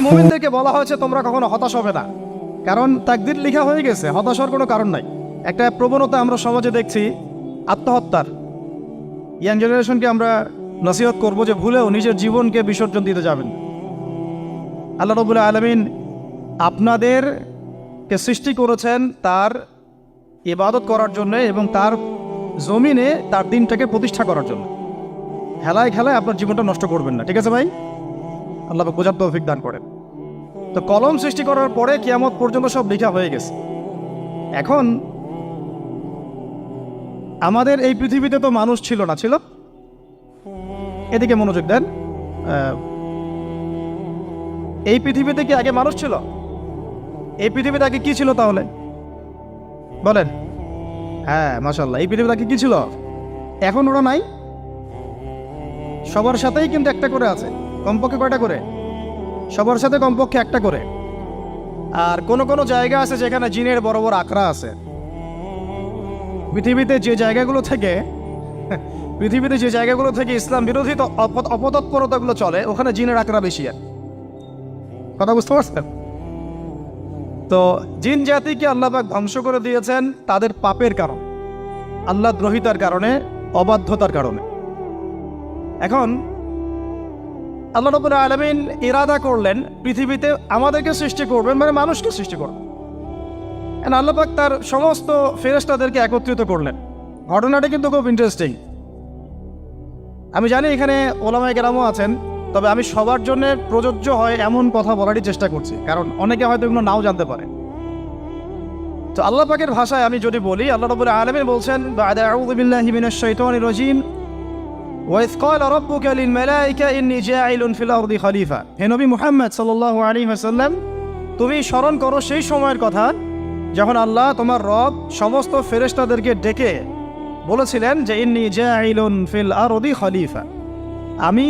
মুমিনদেরকে বলা হয়েছে তোমরা কখনো হতাশ হবে না, কারণ তাকদীর লেখা হয়ে গেছে, হতাশার কোনো কারণ নাই। একটা প্রবণতা আমরা সমাজে দেখছি আত্মহত্যার। ইয়াং জেনারেশনকে আমরা নসিহত করব যে ভুলেও নিজের জীবনকে বিসর্জন দিতে যাবেন। আল্লাহ রাব্বুল আলামিন আপনাদেরকে সৃষ্টি করেছেন তার ইবাদত করার জন্য এবং তার জমিনে তার দিনটাকে প্রতিষ্ঠা করার জন্য। খেলায় খেলায় আপনার জীবনটা নষ্ট করবেন না, ঠিক আছে ভাই? আল্লাহ বোঝার তৌফিক দান করেন। তো কলম সৃষ্টি করার পরে কিয়ামত পর্যন্ত সব লেখা হয়ে গেছে। এখন আমাদের এই পৃথিবীতে তো মানুষ ছিল না, ছিল? এদিকে মনোযোগ দেন। এই পৃথিবীতে কি আগে মানুষ ছিল? এই পৃথিবীতে আগে কি ছিল তাহলে বলেন? হ্যাঁ, মাশাআল্লাহ। এই পৃথিবীতে আগে কি ছিল? এখন ওরা নাই? সবার সাথেই কিন্তু একটা করে আছে। কমপক্ষে কয়টা করে? সবার সাথে কমপক্ষে একটা করে। আর কোন কোন জায়গা আছে যেখানে জিনের বড় বড় আখড়া আছে। পৃথিবীতে যে জায়গাগুলো থেকে ইসলাম বিরোধী অপতৎপরতাগুলো চলে, ওখানে জিনের আখড়া বেশি। কথা বুঝতে পারছেন? তো জিন জাতিকে আল্লাহ পাক ধ্বংস করে দিয়েছেন তাদের পাপের কারণ, আল্লাহ দ্রোহিতার কারণে, অবাধ্যতার কারণে। এখন আল্লাহ রাব্বুল আলামিন ইরাদা করলেন পৃথিবীতে আমাদেরকে সৃষ্টি করবেন, মানে মানুষকে সৃষ্টি করবেন। আল্লাহ পাক তার সমস্ত ফেরেশতাদেরকে একত্রিত করলেন। ঘটনাটা কিন্তু খুব ইন্টারেস্টিং। আমি জানি এখানে ওলামায়ে কেরামও আছেন, তবে আমি সবার জন্য প্রযোজ্য হয় এমন কথা বলারই চেষ্টা করছি, কারণ অনেকে হয়তো এগুলো নাও জানতে পারে। তো আল্লাহ পাকের ভাষায় আমি যদি বলি, আল্লাহ রাব্বুল আলামিন বলছেন, বা'দা আউযু বিল্লাহি মিনাশ শাইতানির রাজীম, ওয়াইয ক্বালা রাব্বুকা লিল মালাইকা ইন্নী জাইলুন ফিল আরদি খলিফা। হে নবী মুহাম্মদ সাল্লাল্লাহু আলাইহি ওয়াসাল্লাম, তুমি স্মরণ করো সেই সময়ের কথা যখন আল্লাহ তোমার রব সমস্ত ফেরেশতাদেরকে ডেকে বলেছিলেন যে ইন্নী জাইলুন ফিল আরদি খলিফা, আমি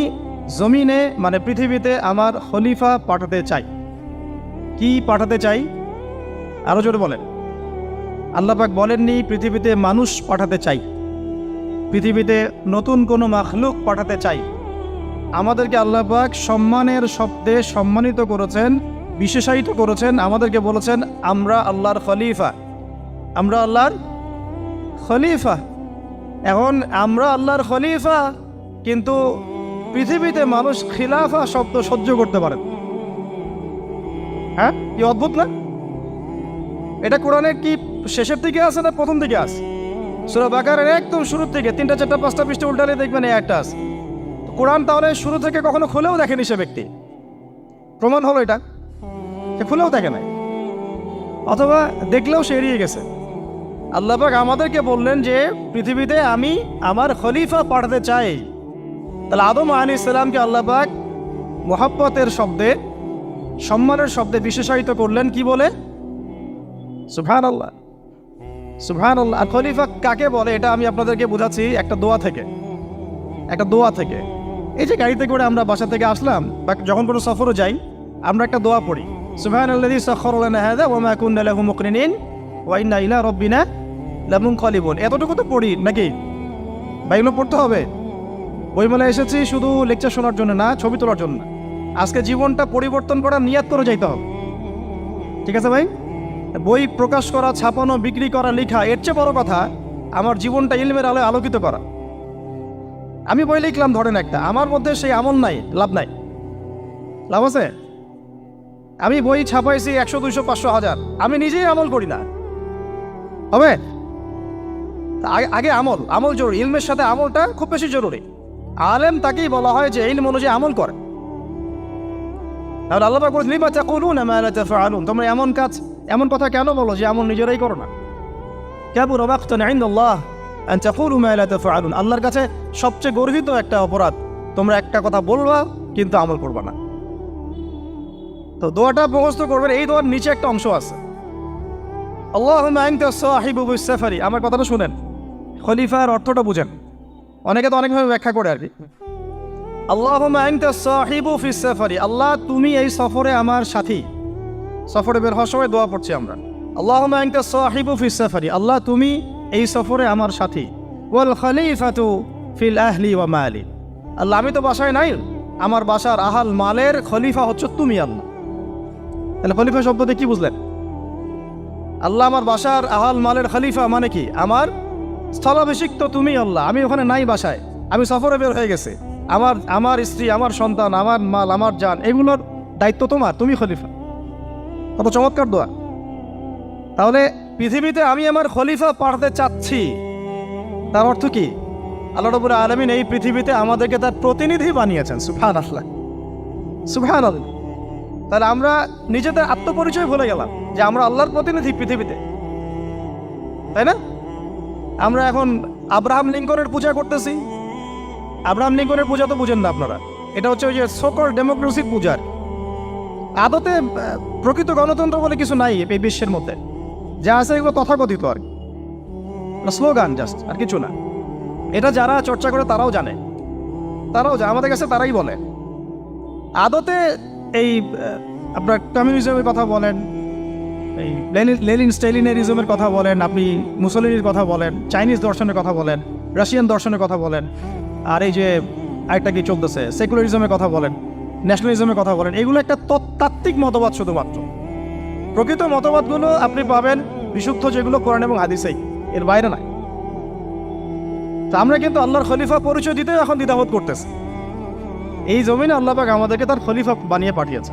জমিনে মানে পৃথিবীতে আমার খলিফা পাঠাতে চাই। কি পাঠাতে চাই? আরো জোরে বলেন। আল্লাহ পাক বলেননি পৃথিবীতে মানুষ পাঠাতে চাই, পৃথিবীতে নতুন কোনো মাখলুক পাঠাতে চাই। আমাদেরকে আল্লাহ পাক সম্মানের শব্দে সম্মানিত করেছেন, বিশেষায়িত করেছেন। আমাদেরকে বলেছেন আমরা আল্লাহর খলিফা, আমরা আল্লাহর খলিফা। এখন আমরা আল্লাহর খলিফা, কিন্তু পৃথিবীতে মানুষ খিলাফা শব্দ সহ্য করতে পারে। হ্যাঁ, কি অদ্ভুত না? এটা কোরআনের কি শেষের দিকে আছে না প্রথম দিকে আছে? সূরা বাকারার একদম শুরুর থেকে 3টা 4টা 5টা পৃষ্ঠা উল্টালে দেখবেন এই একটা আছে। কোরআন তাহলে শুরু থেকে কখনো খুলেও দেখেনি সে ব্যক্তি। প্রমাণ হলো এটা, সে খুলেও দেখে নাই, অথবা দেখলেও সে এড়িয়ে গেছে। আল্লাহ পাক আমাদেরকে বললেন যে পৃথিবীতে আমি আমার খলিফা পাঠাতে চাই। তাহলে আদম আলাইহিস সালামকে আল্লাহ পাক মুহাব্বতের শব্দে, সম্মানের শব্দে বিশেষায়িত করলেন কি বলে? সুবহানাল্লাহ, সুবহানাল্লাহ। আর খলিফা কাকে বলে এটা আমি আপনাদেরকে বোঝাচ্ছি একটা দোয়া থেকে। এই যে গাড়িতে করে আমরা বাসা থেকে আসলাম বা যখন কোনো সফরে যাই, আমরা একটা দোয়া পড়ি, সুবহানাল্লাযী সাখখারা লানা হাযা ওয়া মা কুন্না লাহু মুকরিনিন ওয়া ইন্না ইলা রাব্বিনা লামুনকালিবুন। এতটুকু তো পড়ি নাকি? বা এগুলো পড়তে হবে? বইমেলায় এসেছি শুধু লেকচার শোনার জন্য না, ছবি তোলার জন্য না। আজকে জীবনটা পরিবর্তন করার নিয়াত করে যাইতে হবে, ঠিক আছে ভাই? বই প্রকাশ করা, ছাপানো, বিক্রি করা, লেখা, এর চেয়ে বড় কথা আমার জীবনটা ইলমের আলোয় আলোকিত করা। আমি বই লিখলাম ধরেন একটা, আমার মধ্যে সেই আমল নাই, লাভ নাই। লাভ আছে? আমি বই ছাপাইছি 100, 200, 500, 1000, আমি নিজেই আমল করি না, হবে? আগে আমল জরুরি। ইলমের সাথে আমলটা খুব বেশি জরুরি। আলেম তাকেই বলা হয় যে ইলম অনুযায়ী আমল করে। তাহলে আল্লাহ পাক বলেন লিমা তাকুলুনা মা লা তাফআলুন, তোমরা এমন কথা কেন বলো যে আমল নিজেরাই করো না? কাবুরা মাকতান ইনদাল্লাহ আন তাকুলু মা লা তাফআলুন, আল্লাহর কাছে সবচেয়ে গর্হিত একটা অপরাধ তোমরা একটা কথা বলবা কিন্তু আমল করবা না। তো দোয়াটা মুখস্থ করবেন। এই দোয়ার নিচে একটা অংশ আছে, আল্লাহুম্মা আনতা সাহিবু বিস সাফারি। আমার কথাটা শুনেন, খলিফার অর্থটা বুঝেন। অনেকে তো অনেকভাবে ব্যাখ্যা করে আর কি। আল্লাহুম্মা আনতা সাহিবু ফিস সাফারি, আল্লাহ তুমি এই সফরে আমার সাথী। সফরে বের হওয়ার সময় দোয়া পড়ছি আমরা, আল্লাহুম্মা আনতা সাহিবু ফিস সাফারি, আল্লাহ তুমি এই সফরে আমার সাথী। ওয়াল খলিফাতু ফিল আহলি ওয়া মালি, আল্লাহ আমি তো বাসায় নাই, আমার বাসার আহাল মালের খলিফা হচ্ছে তুমি আল্লাহ। তাহলে খলিফা শব্দতে কি বুঝলেন? আল্লাহ আমার বাসার আহাল মালের খলিফা মানে কি? আমার স্থলাভিষিক্ত তুমি আল্লাহ, আমি ওখানে নাই বাসায়, আমি সফরে বের হয়ে গেছে, আমার স্ত্রী, আমার সন্তান, আমার মাল, আমার জান, এগুলোর দায়িত্ব তোমার, তুমি খলিফা। কত চমৎকার দোয়া। তাহলে পৃথিবীতে আমি আমার খলিফা পাঠাতে চাচ্ছি, তার অর্থ কি? আল্লাহ রাব্বুল আলামিন এই পৃথিবীতে আমাদেরকে তার প্রতিনিধি বানিয়েছেন। সুবহানাল্লাহ, সুবহানাল্লাহ। তাহলে আমরা নিজেদের আত্মপরিচয় ভুলে গেলাম যে আমরা আল্লাহর প্রতিনিধি পৃথিবীতে, তাই না? আমরা এখন আব্রাহাম লিঙ্কনের পূজা করতেছি। আব্রাহাম লিঙ্কনের পূজা তো বুঝেন না আপনারা, এটা হচ্ছে ওই যে সোকল ডেমোক্রেসির পূজার। আদতে প্রকৃত গণতন্ত্র বলে কিছু নাই এই বিশ্বের মধ্যে, যা আছে এগুলো তথাকথিত আর কি, স্লোগান জাস্ট, আর কিছু না। এটা যারা চর্চা করে তারাও জানে, আমাদের কাছে তারাই বলে। আদতে এই আপনার কমিউনিজমের কথা বলেন, এই লেনিন স্টেলিনারিজমের কথা বলেন, আপনি মুসলিনের কথা বলেন, চাইনিজ দর্শনের কথা বলেন, রাশিয়ান দর্শনের কথা বলেন, আর এই যে আরেকটা কি চলতেছে সেকুলারিজমের কথা বলেন, ন্যাশনালিজমের কথা বলেন, এগুলো একটা তাত্ত্বিক মতবাদ শুধুমাত্র। প্রকৃত মতবাদগুলো আপনি পাবেন বিশুদ্ধ যেগুলো কোরআন এবং হাদিসেই, এর বাইরে নাই। তা আমরা কিন্তু আল্লাহর খলিফা পরিচয় দিতে এখন দ্বিধাবোধ করতেছি। এই জমিনে আল্লাহ পাক আমাদেরকে তার খলিফা বানিয়ে পাঠিয়েছে।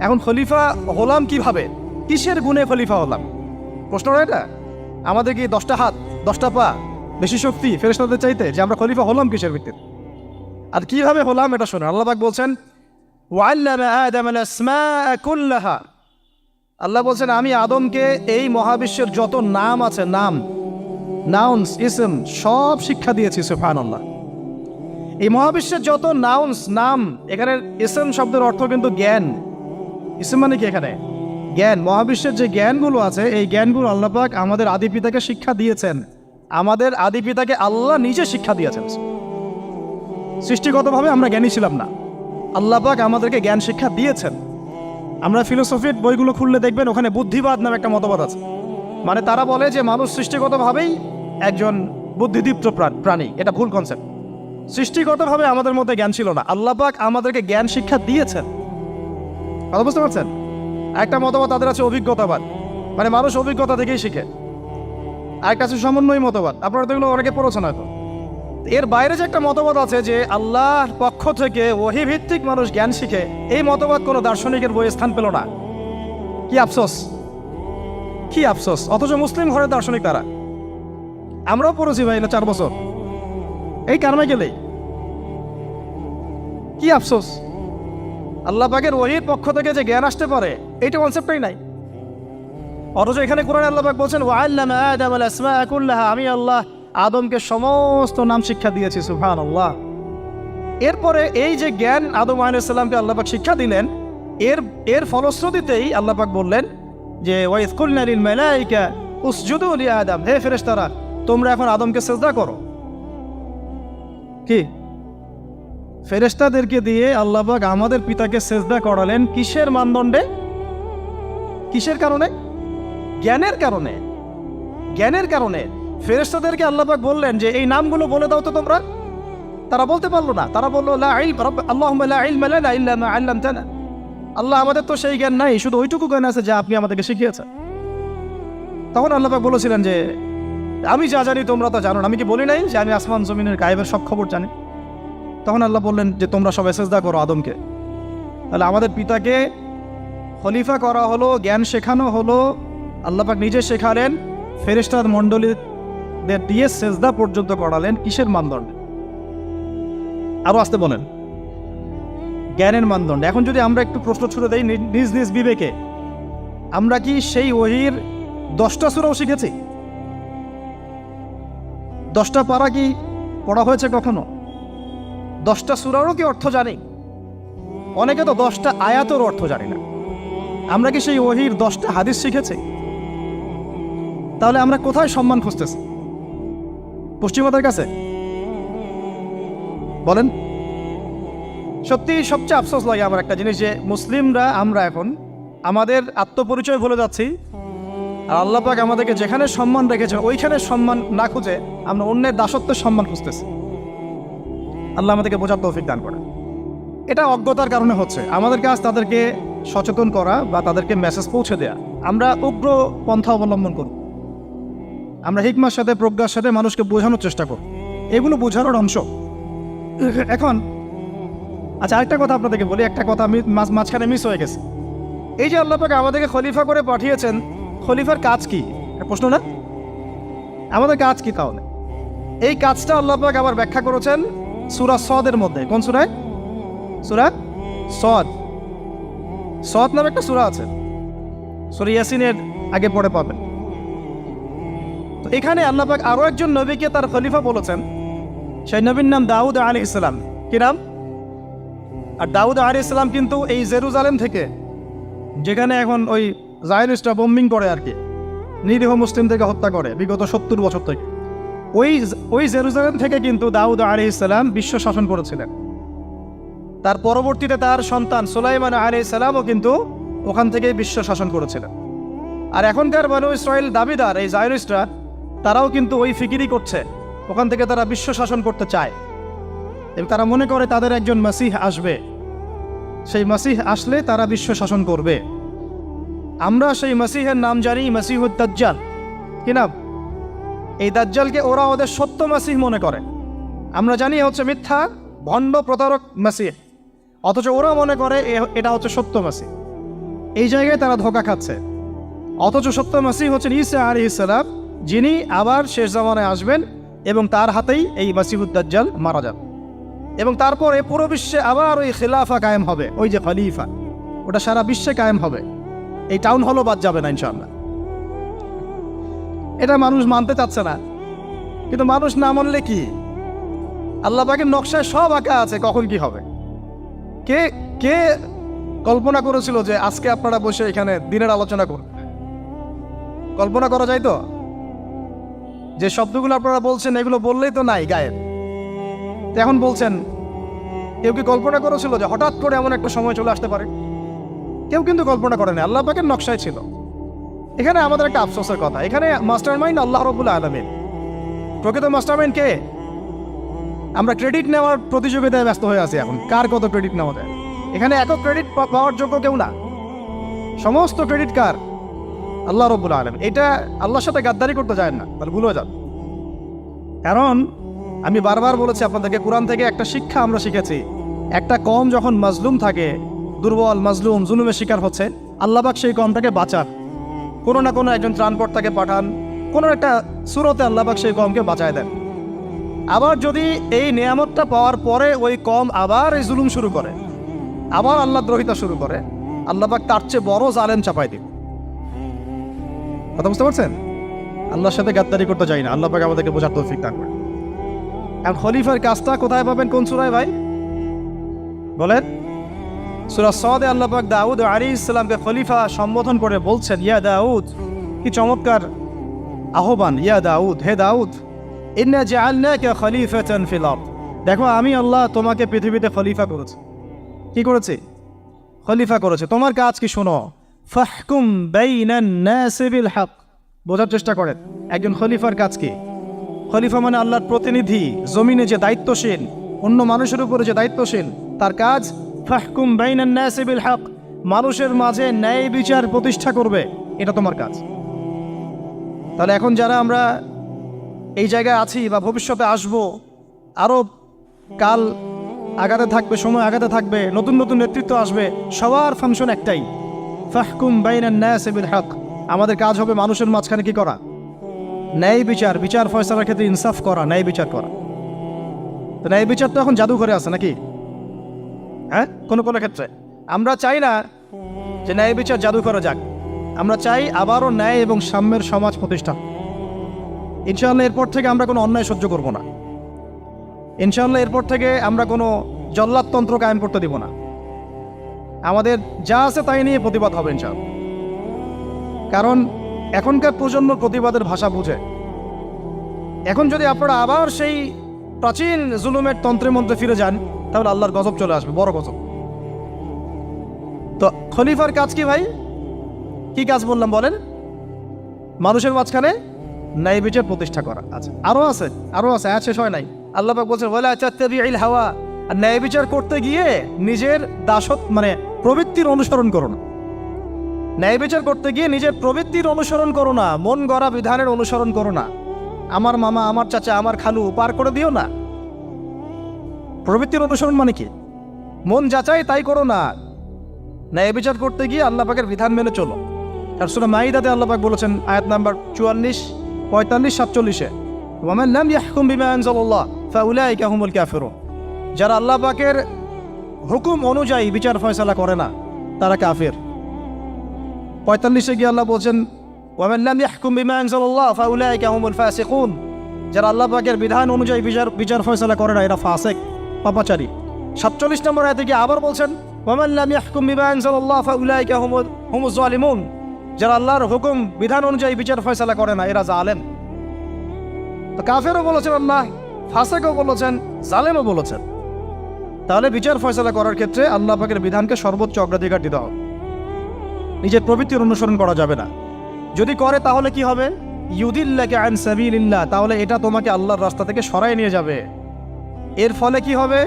এখন খলিফা হলাম কিভাবে? কিসের গুণে খলিফা হলাম? প্রশ্নটা এটা। আমাদের কি 10টা হাত, 10টা পা, বেশি শক্তি ফেরেশতাদের চাইতে, যে আমরা খলিফা হলাম কিসের ভিত্তিতে? আর কিভাবে হলাম এটা শুনুন। আল্লাহ পাক বলছেন, ওয়াল্লামা আদামাল আসমাআ কুল্লাহা। আল্লাহ বলছেন আমি আদমকে এই মহাবিশ্বের যত নাম আছে, নাউন্স, ইসম, সব শিক্ষা দিয়েছি। সুবহানাল্লাহ। এই মহাবিশ্বের যত নাম, এখানে ইসম শব্দের অর্থ কিন্তু জ্ঞান। ইসম মানে কি? এখানে জ্ঞান। মহাবিশ্বের যে জ্ঞানগুলো আছে, এই জ্ঞানগুলো আল্লাহ পাক আমাদের আদি পিতাকে শিক্ষা দিয়েছেন। আমাদের আদি পিতাকে আল্লাহ নিজে শিক্ষা দিয়েছেন। সৃষ্টিগতভাবে আমরা জ্ঞানী ছিলাম না, আল্লাহ পাক আমাদেরকে জ্ঞান শিক্ষা দিয়েছেন। আমরা ফিলোসফির বইগুলো খুললে দেখবেন ওখানে বুদ্ধিবাদ নামে একটা মতবাদ আছে। মানে তারা বলে যে মানুষ সৃষ্টিগতভাবেই একজন বুদ্ধিদীপ্ত প্রাণী। এটা ভুল কনসেপ্ট। সৃষ্টিগতভাবে আমাদের মধ্যে জ্ঞান ছিল না, আল্লাহ পাক আমাদেরকে জ্ঞান শিক্ষা দিয়েছেন। কথা বুঝতে পারছেন? একটা মতবাদ তাদের আছে অভিজ্ঞতাবাদ, মানে মানুষ অভিজ্ঞতা থেকেই শিখে। আরেকটা আছে সমন্বয় মতবাদ, আপনারা তো এগুলো অনেকে পড়েছেন হয়তো। এর বাইরে যে একটা মতবাদ আছে যে আল্লাহর পক্ষ থেকে ওহী ভিত্তিক মানুষ জ্ঞান শিখে, এই মতবাদ কোনো দার্শনিকের বইয়ে স্থান পেল না। কি আফসোস, কি আফসোস। অথচ মুসলিম ঘরের দার্শনিক তারা। আমরাও পড়েছি ভাই, 4 বছর এই কারণে গেলেই। কি আফসোস, আল্লাহ পাকের ওহীর পক্ষ থেকে যে জ্ঞান আসতে পারে এইটা কনসেপ্টই নাই। অথচ এখানে কোরআনে আল্লাহ পাক বলছেন ওয়াল্লামা আদামাল আসমাআ কুল্লাহা, আমি আল্লাহ আদমকে সমস্ত নাম শিক্ষা দিয়েছি। সুবহানাল্লাহ। এরপরে এই যে জ্ঞান আদম আলাইহিস সালামকে আল্লাহ পাক শিক্ষা দিলেন, এর ফলশ্রুতিতেই আল্লাহ পাক বললেন যে ওয়াইয কুলনা লিল মালাইকা উসজুদু লি আদম, হে ফেরেশতারা তোমরা এখন আদমকে সিজদা করো। কি ফেরেশতাদেরকে দিয়ে আল্লাহ পাক আমাদের পিতাকে সিজদা করালেন কিসের মানদণ্ডে? কিসের কারণে? জ্ঞানের কারণে। জ্ঞানের কারণে ফেরেশতাদেরকে আল্লাহ পাক বললেন যে এই নামগুলো বলে দাও তো তোমরা। তারা বলতে পারলো না। তারা বললো লা ইলম আল্লাহুম্মা লা ইলমা লানা ইল্লা মা আল্লামতানা। আল্লাহ আমাদের তো সেই জ্ঞান নাই, শুধু ওইটুকু জ্ঞান আছে যা আপনি আমাদেরকে শিখিয়েছেন। তখন আল্লাহ পাক বলেছিলেন যে আমি যা জানি তোমরা তো জানো না। আমি কি বলি নাই যে আমি আসমান জমিনের গায়েবের সব খবর জানি? তখন আল্লাহ বললেন যে তোমরা সবাই সিজদা করো আদমকে। তাহলে আমাদের পিতাকে খলিফা করা হলো, জ্ঞান শেখানো হলো, আল্লাহ পাক নিজে শেখালেন, ফেরেশতার মণ্ডলীদের দিয়ে সিজদা পর্যন্ত করালেন। কিসের মানদণ্ডে? আরো আসতে বলেন, জ্ঞানের মানদণ্ডে। এখন যদি আমরা একটু প্রশ্ন ছুড়ে দেই নিজ নিজ বিবেকে, আমরা কি সেই ওহীর 10টা সূরাও শিখেছি? 10টা পারা কি পড়া হয়েছে কখনো? 10টা সূরারও কি অর্থ জানি? অনেকে তো 10টা আয়াতের অর্থ জানি না। আমরা কি সেই ওহীর 10টা হাদিস শিখেছি? তাহলে আমরা কোথায় সম্মান খুঁজতেছি? পশ্চিমাদের কাছে? বলেন। সত্যি সবচেয়ে আফসোস লাগে আমার একটা জিনিস, যে মুসলিমরা আমরা এখন আমাদের আত্মপরিচয় ভুলে যাচ্ছি, আর আল্লাহ পাক আমাদেরকে যেখানে সম্মান রেখেছে ওইখানে সম্মান না খুঁজে আমরা অন্যের দাসত্বের সম্মান খুঁজতেছি। আল্লাহ আমাদেরকে বোঝার তৌফিক দান করে। এটা অজ্ঞতার কারণে হচ্ছে। আমাদের কাজ তাদেরকে সচেতন করা বা তাদেরকে মেসেজ পৌঁছে দেয়া। আমরা উগ্র পন্থা অবলম্বন করব, আমরা হিকমার সাথে প্রজ্ঞার সাথে মানুষকে বোঝানোর চেষ্টা করব, এগুলো বোঝানোর অংশ। এখন আচ্ছা, আরেকটা কথা আপনাদেরকে বলি, একটা কথা আমি মাঝখানে মিস হয়ে গেছে। এই যে আল্লাহ পাক আমাদেরকে খলিফা করে পাঠিয়েছেন, খলিফার কাজ কি? প্রশ্ন না? আমাদের কাজ কি তাহলে? এই কাজটা আল্লাহ পাক আবার ব্যাখ্যা করেছেন সূরা সদের মধ্যে। কোন সূরায়? সূরা সদ। সদ নামে একটা সূরা আছে, সূরা ইয়াসিনের আগে পড়ে পাবেন। তো এখানে আল্লাহ পাক আরো একজন নবীকে তার খলিফা বলেছেন। সেই নবীর নাম দাউদ আলাইহিস সালাম। কি নাম? আর দাউদ আলাইহিস সালাম কিন্তু এই জেরুজালেম থেকে, যেখানে এখন ওই জায়নিস্টরা বোম্বিং করে আর কি, নিরীহ মুসলিমদেরকে হত্যা করে বিগত 70 বছর থেকে, ওই জেরুজালেম থেকে কিন্তু দাউদ আলাইহিস সালাম বিশ্ব শাসন করেছিলেন। তার পরবর্তীতে তার সন্তান সুলাইমান আলাইহিস সালামও কিন্তু ওখান থেকে বিশ্ব শাসন করেছিলেন। আর এখনকার বনু ইসরাইল দাবিদার এই জায়নিস্টরা, তারাও কিন্তু ওই ফিকিরই করছে, ওখান থেকে তারা বিশ্ব শাসন করতে চায় এবং তারা মনে করে তাদের একজন মাসিহ আসবে, সেই মাসিহ আসলে তারা বিশ্ব শাসন করবে। আমরা সেই মাসিহের নাম জানি মাসিহুদ দাজ্জাল। কি নাম? এই দাজ্জালকে ওরা ওদের সত্য মাসিহ মনে করে, আমরা জানি হচ্ছে মিথ্যা ভণ্ড প্রতারক মাসিহ, অথচ ওরা মনে করে এটা হচ্ছে সত্য মাসিহ। এই জায়গায় তারা ধোঁকা খাচ্ছে। অথচ সত্য মাসিহ হচ্ছেন ঈসা আলাইহিস সালাম, যিনি আবার শেষ জামানায় আসবেন এবং তার হাতেই এই মাসিহুদ দাজ্জাল মারা যাবে এবং তারপরে পুরো বিশ্বে আবার ওই খিলাফা কায়েম হবে। ওই যে খলিফা, ওটা সারা বিশ্বে কায়েম হবে। এই টাউন হলও বাদ যাবে না ইনশাআল্লাহ। এটা মানুষ মানতে চাচ্ছে না, কিন্তু মানুষ না মানলে কি? আল্লাহ পাকের নকশায় সব আঁকা আছে কখন কি হবে। কে কে কল্পনা করেছিল যে আজকে আপনারা বসে এখানে দিনের আলোচনা করবেন? কল্পনা করা যায় তো? যে শব্দগুলো আপনারা বলছেন এগুলো বললেই তো নাই গায়েব, এখন বলছেন। কেউ কি কল্পনা করেছিল যে হঠাৎ করে এমন একটা সময় চলে আসতে পারে? কেউ কিন্তু কল্পনা করেনি, আল্লাহ পাকের নকশায় ছিল। এখানে আমাদের একটা আফসোসের কথা, এখানে মাস্টার মাইন্ড আল্লাহ রাব্বুল আলামিন। প্রকৃত মাস্টার মাইন্ড কে? আমরা ক্রেডিট নেওয়ার প্রতিযোগিতায় ব্যস্ত হয়ে আছি এখন, কার কত ক্রেডিট নেওয়া যায়। এখানে একক ক্রেডিট পাওয়ার যোগ্য কেউ না, সমস্ত ক্রেডিট কার? আল্লাহ রাব্বুল আলামিন। এটা আল্লাহর সাথে গাদ্দারি করতে যায় না, তাহলে ভুলে যান। কারণ আমি বারবার বলেছি আপনাদেরকে, কোরআন থেকে একটা শিক্ষা আমরা শিখেছি, একটা কম যখন মাজলুম থাকে, দুর্বল মাজলুম জুলুমের শিকার হচ্ছে, আল্লাহ পাক সেই কমটাকে বাঁচান, কোনো না কোনো একজন ত্রাণকর্তাকে পাঠান, কোনো একটা সূরতে আল্লাহ পাক সেই কমকে বাঁচায় দেন। আবার যদি এই নিয়ামতটা পাওয়ার পরে ওই কম আবার এই জুলুম শুরু করে, আবার আল্লাহ দ্রোহিতা শুরু করে, আল্লাহ পাক তার চেয়ে বড় জালেম চাপাই দিন। কথা বুঝতে পারছেন? আল্লাহর সাথে গাদ্দারি করতে চাই না, আল্লাহ পাক আমাদেরকে বোঝার তৌফিক দান করেন। এখন খলিফার কাজটা কোথায় পাবেন? কোন সূরায় ভাই বলেন? সূরা সদে আল্লাহ পাক দাউদ আলাইহিস সালামকে খলিফা সম্বোধন করে বলছেন, ইয়া দাউদ। কি চমৎকার আহ্বান! ইয়া দাউদ, হে দাউদ, ইন্না জাআলনাকা খলিফাতান ফিল আরদ। দেখো, আমি আল্লাহ তোমাকে পৃথিবীতে খলিফা করেছি। কি করেছি? খলিফা করেছে। তোমার কাজ কি শোনো। ফাহকুম বাইনান নাসি বিল হক। বোঝার চেষ্টা করেন একজন খলিফার কাজ কি। খলিফা মানে আল্লাহর প্রতিনিধি, জমিনে যে দায়িত্বশীল, অন্য মানুষের উপরে যে দায়িত্বশীল, তার কাজ ফাহকুম বাইনান নাসি বিল হক, মানুষের মাঝে ন্যায় বিচার প্রতিষ্ঠা করবে, এটা তোমার কাজ। তাহলে এখন যারা আমরা এই জায়গায় আছি বা ভবিষ্যতে আসব, আরও কাল আগাতে থাকবে, সময় আগাতে থাকবে, নতুন নতুন নেতৃত্ব আসবে, সবার ফাংশন একটাই, ফাহকুম বাইনান নাসি বিল হক। আমাদের কাজ হবে মানুষের মাঝখানে কি করা? ন্যায় বিচার, বিচার ফয়সালার ক্ষেত্রে ইনসাফ করা, ন্যায় বিচার করা। তো ন্যায় বিচার তো এখন জাদুঘরে আছে নাকি? হ্যাঁ, কোনো কোনো ক্ষেত্রে আমরা চাই না যে ন্যায় বিচার জাদুঘরে যাক, আমরা চাই আবারও ন্যায় এবং সাম্যের সমাজ প্রতিষ্ঠা। ইনশাআল্লাহ এরপর থেকে আমরা কোনো অন্যায় সহ্য করব না। ইনশাআল্লাহ এরপর থেকে আমরা কোনো জল্লাদতন্ত্র কায়েম করতে দিব না। আমাদের যা আছে তাই নিয়ে প্রতিবাদ হবে ইনশাআল্লাহ। কারণ এখনকার প্রজন্ম প্রতিবাদের ভাষা বুঝে। এখন যদি আপনারা আবার সেই প্রাচীন জুলুমের তন্ত্রে মন্ত্রে ফিরে যান, তাহলে আল্লাহর গজব চলে আসবে, বড় গজব। তো খলিফার কাজ কি ভাই? কি কাজ বললাম বলেন? মানুষের মাঝখানে ন্যায় বিচার প্রতিষ্ঠা করা। আচ্ছা, আরো আছে, আয়াত শেষ হয় নাই। আল্লাহ পাক বলছেন ওয়ালা তাত্তাবিউল হাওয়া। আর ন্যায় বিচার করতে গিয়ে নিজের দাসত্ব মানে প্রবৃত্তির অনুসরণ করো না। ন্যায় বিচার করতে গিয়ে নিজের প্রবৃত্তির অনুসরণ করো না, মন গড়া বিধানের অনুসরণ করো না। আমার মামা, আমার চাচা, আমার খালু পার করে দিও না। প্রবৃত্তির অনুসরণ মানে কি? মন যাচাই তাই করো না। ন্যায় বিচার করতে গিয়ে আল্লাহ পাকের বিধান মেনে চলো। আর সূরা মাইদাতে আল্লাহ পাক বলেছেন আয়াত নাম্বার 44, 45, 47-এ, ওয়ামান লাম ইয়াহকুম বিমা আনজালাল্লাহ ফাউলাইকা হুমুল কাফিরুন। যারা আল্লাহ পাকের হুকুম অনুযায়ী বিচার ফয়সালা করে না তারা কাফির। 45-এ গিয়ে আল্লাহ বলছেন ওয়ামান লাম ইয়াহকুম বিমা আনজালাল্লাহ ফাউলাইকা হুমুল ফাসিকুন। যারা আল্লাহ পাকের বিধান অনুযায়ী বিচার ফয়সালা করে না এরা ফাসিক, পাপাচারী। 47 নম্বর আয়াতে গিয়ে আবার বলছেন ওয়ামান লাম ইয়াহকুম বিমা আনজালাল্লাহ ফাউলাইকা হুমুজ জালিমুন। যারা আল্লাহর হুকুম বিধান অনুযায়ী বিচার ফয়সালা করে না এরা জালেম। তো কাফেরও বলেছেন আল্লাহ, ফাসিকও বলেছেন, জালেমও বলেছেন। তাহলে বিচার ফয়সালা করার ক্ষেত্রে আল্লাহ পাকের বিধানকে সর্বোচ্চ অগ্রাধিকার দিতে হবে। নিজের প্রবৃত্তির অনুসরণ করা যাবে না। যদি করে তাহলে কি হবে? ইউদিল্লাকা আন সাবিলিল্লাহ, তাহলে এটা তোমাকে আল্লাহর রাস্তা থেকে সরায় নিয়ে যাবে। এর ফলে কি হবে?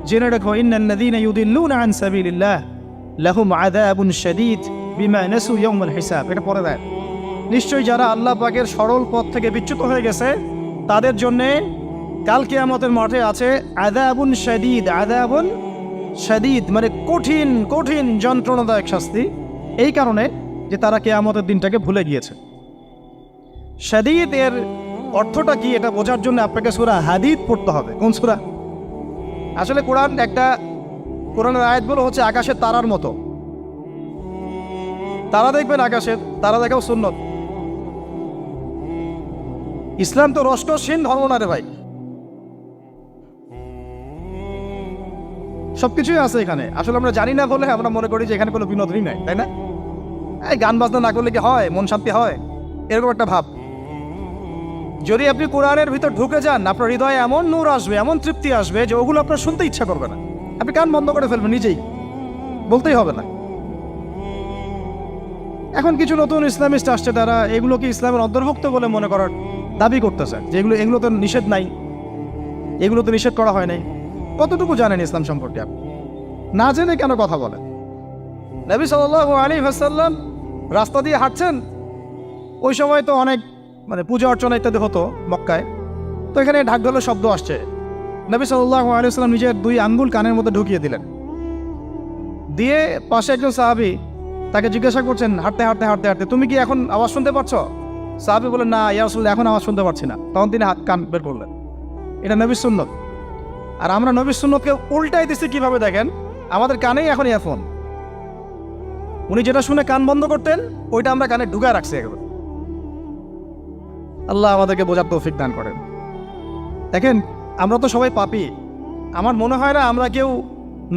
জেনে রাখো, ইন্নাল্লাযীনা ইউদিল্লুনা আন সাবিলিল্লাহ লাহুম আযাবুন শাদীদ বিমা নাসু ইয়াউমাল হিসাব। এটা পড়ে দেয়, নিশ্চয়ই যারা আল্লাহ পাকের সরল পথ থেকে বিচ্যুত হয়ে গেছে তাদের জন্যে কাল কিয়ামতের মাঠে আছে আযাবুন শাদীদ। আযাবুন শাদীদ মানে কঠিন কঠিন যন্ত্রণাদায়ক শাস্তি, এই কারণে যে তারা কিয়ামতের দিনটাকে ভুলে গিয়েছে। শাদীদ এর অর্থটা কি এটা বোঝার জন্য আপনাকে সূরা হাদীদ পড়তে হবে। কোন সূরা? আসলে কোরআনের আয়াতগুলো হচ্ছে আকাশের তারার মতো। তারা দেখবেন আকাশের, তারা দেখাও সুন্নত। ইসলাম তো রসকসহীন ধর্ম না রে ভাই, সবকিছুই আছে এখানে। আসলে আমরা জানি না বলে আমরা মনে করি যে এখানে কোনো বিনোদনই নাই, তাই না? এই গান বাজনা না করলে কি হয়? মন শান্তি হয়? এরকম একটা ভাব। যদি আপনি কোরআনের ভিতর ঢুকে যান, আপনার হৃদয়ে এমন নূর আসবে, এমন তৃপ্তি আসবে যে ওগুলো আপনার শুনতে ইচ্ছা করবে না। আপনি কান বন্ধ করে ফেলবেন, নিজেই বলতেই হবে না। এখন কিছু নতুন ইসলামিস্ট আসছে, তারা এগুলোকে ইসলামের অন্তর্ভুক্ত বলে মনে করার দাবি করতেছে যে এগুলো তো নিষেধ নাই, এগুলো তো নিষেধ করা হয় নাই। কতটুকু জানেন ইসলাম সম্পর্কে আপনি? না জেনে কেন কথা বলেন? নবী সাল্লাল্লাহু আলাইহি ওয়াসাল্লাম রাস্তা দিয়ে হাঁটছেন, ওই সময় তো অনেক পূজা অর্চনা ইত্যাদি হতো মক্কায়। তো এখানে ঢাকঢোলের শব্দ আসছে। নবী সাল্লাল্লাহু আলাইহি ওয়াসাল্লাম নিজের 2 আঙ্গুল কানের মধ্যে ঢুকিয়ে দিলেন, দিয়ে পাশে একজন সাহাবী তাকে জিজ্ঞাসা করছেন হাঁটতে হাঁটতে হাঁটতে হাঁটতে, তুমি কি এখন আওয়াজ শুনতে পাচ্ছ? সাহাবী বলেন, না ইয়া রাসূলুল্লাহ, এখন আওয়াজ শুনতে পাচ্ছি না। তখন তিনি কান বের করলেন। এটা নবীর সুন্নত। আর আমরা নবীর সুন্নতকে উল্টাই দিচ্ছি কিভাবে দেখেন, আমাদের কানেই এখন ইয়ারফোন। উনি যেটা শুনে কান বন্ধ করতেন ওইটা আমরা কানে ঢুকায় রাখছি একবার। আল্লাহ আমাদেরকে বোঝার তৌফিক দান করেন। দেখেন, আমরা তো সবাই পাপী। আমার মনে হয় না আমরা কেউ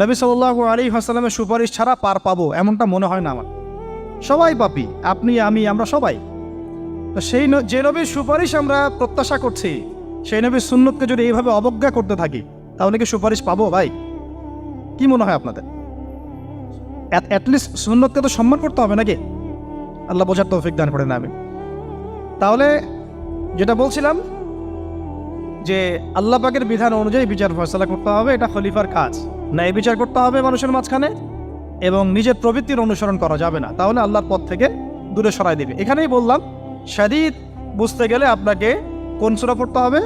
নবী সাল্লাল্লাহু আলাইহি ওয়াসাল্লামের সুপারিশ ছাড়া পার পাবো, এমনটা মনে হয় না আমার। সবাই পাপী, আপনি আমি আমরা সবাই। তো যে নবীর সুপারিশ আমরা প্রত্যাশা করছি, সেই নবীর সুন্নতকে যদি এইভাবে অবজ্ঞা করতে থাকি তাহলে কি সুপারিশ পাবো ভাই? কি মনে হয় আপনাদের? অ্যাটলিস্ট সুন্নতকে তো সম্মান করতে হবে নাকি? আল্লাহ বোঝার তৌফিক দান করেন। আমি তাহলে যেটা বলছিলাম যে আল্লাহ পাকের বিধান অনুযায়ী বিচার ফয়সালা করতে হবে, এটা খলিফার কাজ। ন্যায় বিচার করতে হবে মানুষের মাঝখানে, এবং নিজের প্রবৃত্তির অনুসরণ করা যাবে না, তাহলে আল্লাহর পথ থেকে দূরে সরাই দেবে। এখানেই বললাম শাদীদ বুঝতে গেলে আপনাকে কোন সূরা পড়তে হবে?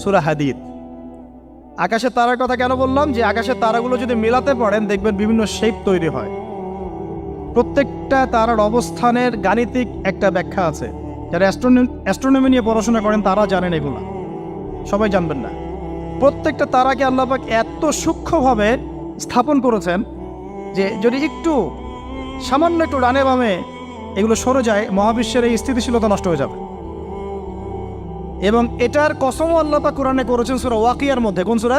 সূরা হাদীদ। আকাশের তারার কথা কেন বললাম? যে আকাশের তারাগুলো যদি মেলাতে পারেন দেখবেন বিভিন্ন শেপ তৈরি হয়। প্রত্যেকটা তারার অবস্থানের গাণিতিক একটা ব্যাখ্যা আছে। যারা অ্যাস্ট্রোনমি নিয়ে পড়াশোনা করেন তারা জানেন, এগুলো সবাই জানবেন না। প্রত্যেকটা তারাকে আল্লাহ পাক এত সূক্ষ্মভাবে স্থাপন করেছেন যে যদি সামান্য একটু ডানে বামে এগুলো সরে যায়, মহাবিশ্বের এই স্থিতিশীলতা নষ্ট হয়ে যাবে। এবং এটার কসমও আল্লাহ পাক কোরআনে করেছেন সূরা ওয়াকিয়ার মধ্যে। কোন সূরা?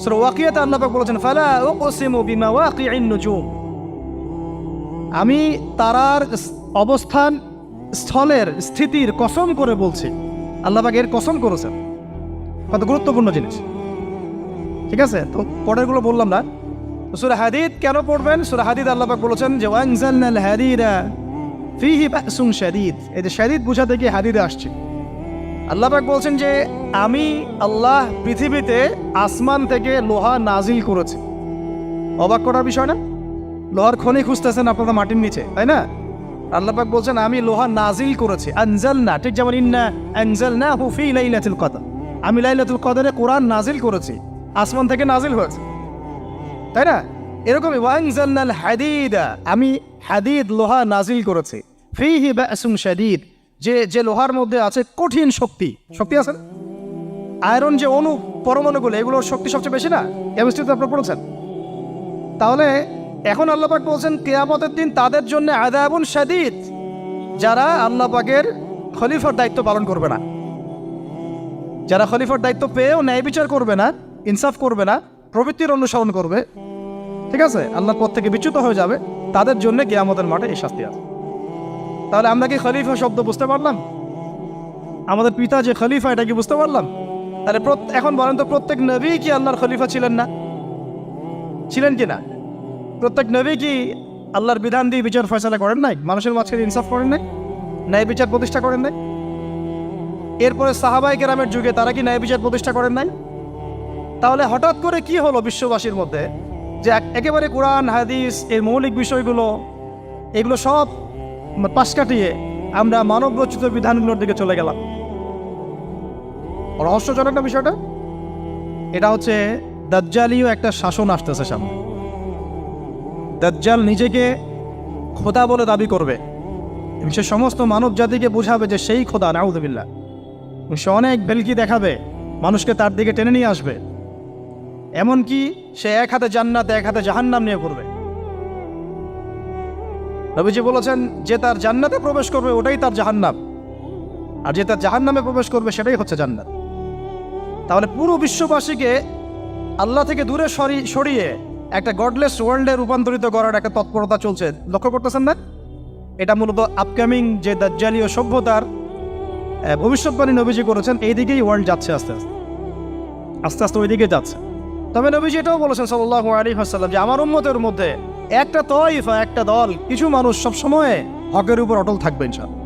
সূরা ওয়াকিয়াতে আল্লাহ পাক বলেছেন, ফালা উকসিমু বিমাওয়াকিইন নুজুম। আমি তারার অবস্থান স্থলের স্থিতির কসম করে বলছি। আল্লাহ পাক এর কসম করেছেন। কত গুরুত্বপূর্ণ জিনিস, ঠিক আছে? তো পরেরগুলো বললাম না। সূরা হাদীদ কেন পড়বেন? সূরা হাদীদ আল্লাহ পাক বলেছেন যে ওয়ানজালনাল হাদীদা ফীহি বাসুন শাদীদ। এই যে শাদীদ বুঝাতে গিয়ে হাদীদে আসছে। আল্লাহ পাক বলছেন যে আমি আল্লাহ পৃথিবীতে আসমান থেকে লোহা নাজিল করেছি। অবাক করার বিষয় না? লোহার খনি খুঁজতেছেন আপনারা মাটির নিচে, তাই না? আল্লাহ পাক বলছেন আমি লোহা নাজিল করেছি, আনজালনা, ঠিক যেমন ইন্না আনজালনাহু ফি লাইলাতুল কদর, আমি লাইলাতুল কদরে কোরআন নাজিল করেছি, আসমান থেকে নাজিল হয়েছে, তাই না? এরকমই ওয়ানজালনাল হাদিদা, আমি হাদিদ লোহা নাজিল করেছি, ফিহি বাসুন শাদীদ, যে লোহার মধ্যে আছে কঠিন শক্তি আছে না? আয়রন যে অণু পরমাণুগুলো, এগুলোর শক্তি সবচেয়ে বেশি না? কেমিস্ট্রিতে আপনারা পড়েছেন। তাহলে এখন আল্লাহ পাক বলছেন কিয়ামতের দিন তাদের জন্য আযাবুন শাদীদ, যারা আল্লাহ পাকের খলিফার দায়িত্ব পালন করবে না, যারা খলিফার দায়িত্ব পেয়েও ন্যায় বিচার করবে না, ইনসাফ করবে না, প্রবৃত্তির অনুসরণ করবে, ঠিক আছে, আল্লাহর পথ থেকে বিচ্যুত হয়ে যাবে, তাদের জন্য কিয়ামতের মাঠে এই শাস্তি আছে। তাহলে আমরা কি খলিফা শব্দ বুঝতে পারলাম? আমাদের পিতা যে খলিফা, এটা কি বুঝতে পারলাম? তাহলে এখন বলেন তো, প্রত্যেক নবী কি আল্লাহর খলিফা ছিলেন না? ছিলেন কি না? প্রত্যেক নবী কি আল্লাহর বিধান দিয়ে বিচার ফয়সালা করেন নাই? মানুষের মাঝখানে ইনসাফ করেন নাই? ন্যায় বিচার প্রতিষ্ঠা করেন নাই? এরপরে সাহাবায়ে কেরামের যুগে তারা কি ন্যায় বিচার প্রতিষ্ঠা করেন নাই? তাহলে হঠাৎ করে কি হলো বিশ্ববাসীর মধ্যে যে একেবারে কোরআন হাদিস এর মৌলিক বিষয়গুলো, এগুলো সব পাশ কাটিয়ে আমরা মানব রচিত বিধানগুলোর দিকে চলে গেলাম? রহস্যজনক না বিষয়টা? এটা হচ্ছে দাজ্জালীয় একটা শাসন আসতেছে সামনে। দাজ্জাল নিজেকে খোদা বলে দাবি করবে এবং সে সমস্ত মানব জাতিকে বোঝাবে যে সেই খোদা, নাউযুবিল্লাহ। সে অনেক ভেলকি দেখাবে, মানুষকে তার দিকে টেনে নিয়ে আসবে, এমনকি সে এক হাতে জান্নাত এক হাতে জাহান্নাম নিয়ে করবে। নবীজি বলেছেন যে তার জান্নাতে প্রবেশ করবে ওটাই তার জাহান্নাম, আর যে তার জাহান্নামে প্রবেশ করবে সেটাই হচ্ছে জান্নাত। তাহলে পুরো বিশ্ববাসীকে আল্লাহ থেকে দূরে সরিয়ে একটা গডলেস ওয়ার্ল্ডে রূপান্তরিত করার একটা তৎপরতা চলছে, লক্ষ্য করতেছেন না? এটা মূলত আপকামিং যে দাজ্জালীয় সভ্যতার ভবিষ্যৎবাণী নবীজি করেছেন, এই দিকেই ওয়ার্ল্ড যাচ্ছে আস্তে আস্তে ওই দিকে যাচ্ছে। তবে নবীজি এটাও বলেছেন সাল্লাল্লাহু আলাইহি ওয়াসাল্লাম যে আমার উম্মতের মধ্যে একটা তয়ফা, একটা দল, কিছু মানুষ সবসময় হকের উপর অটল থাকবে ইনশাআল্লাহ,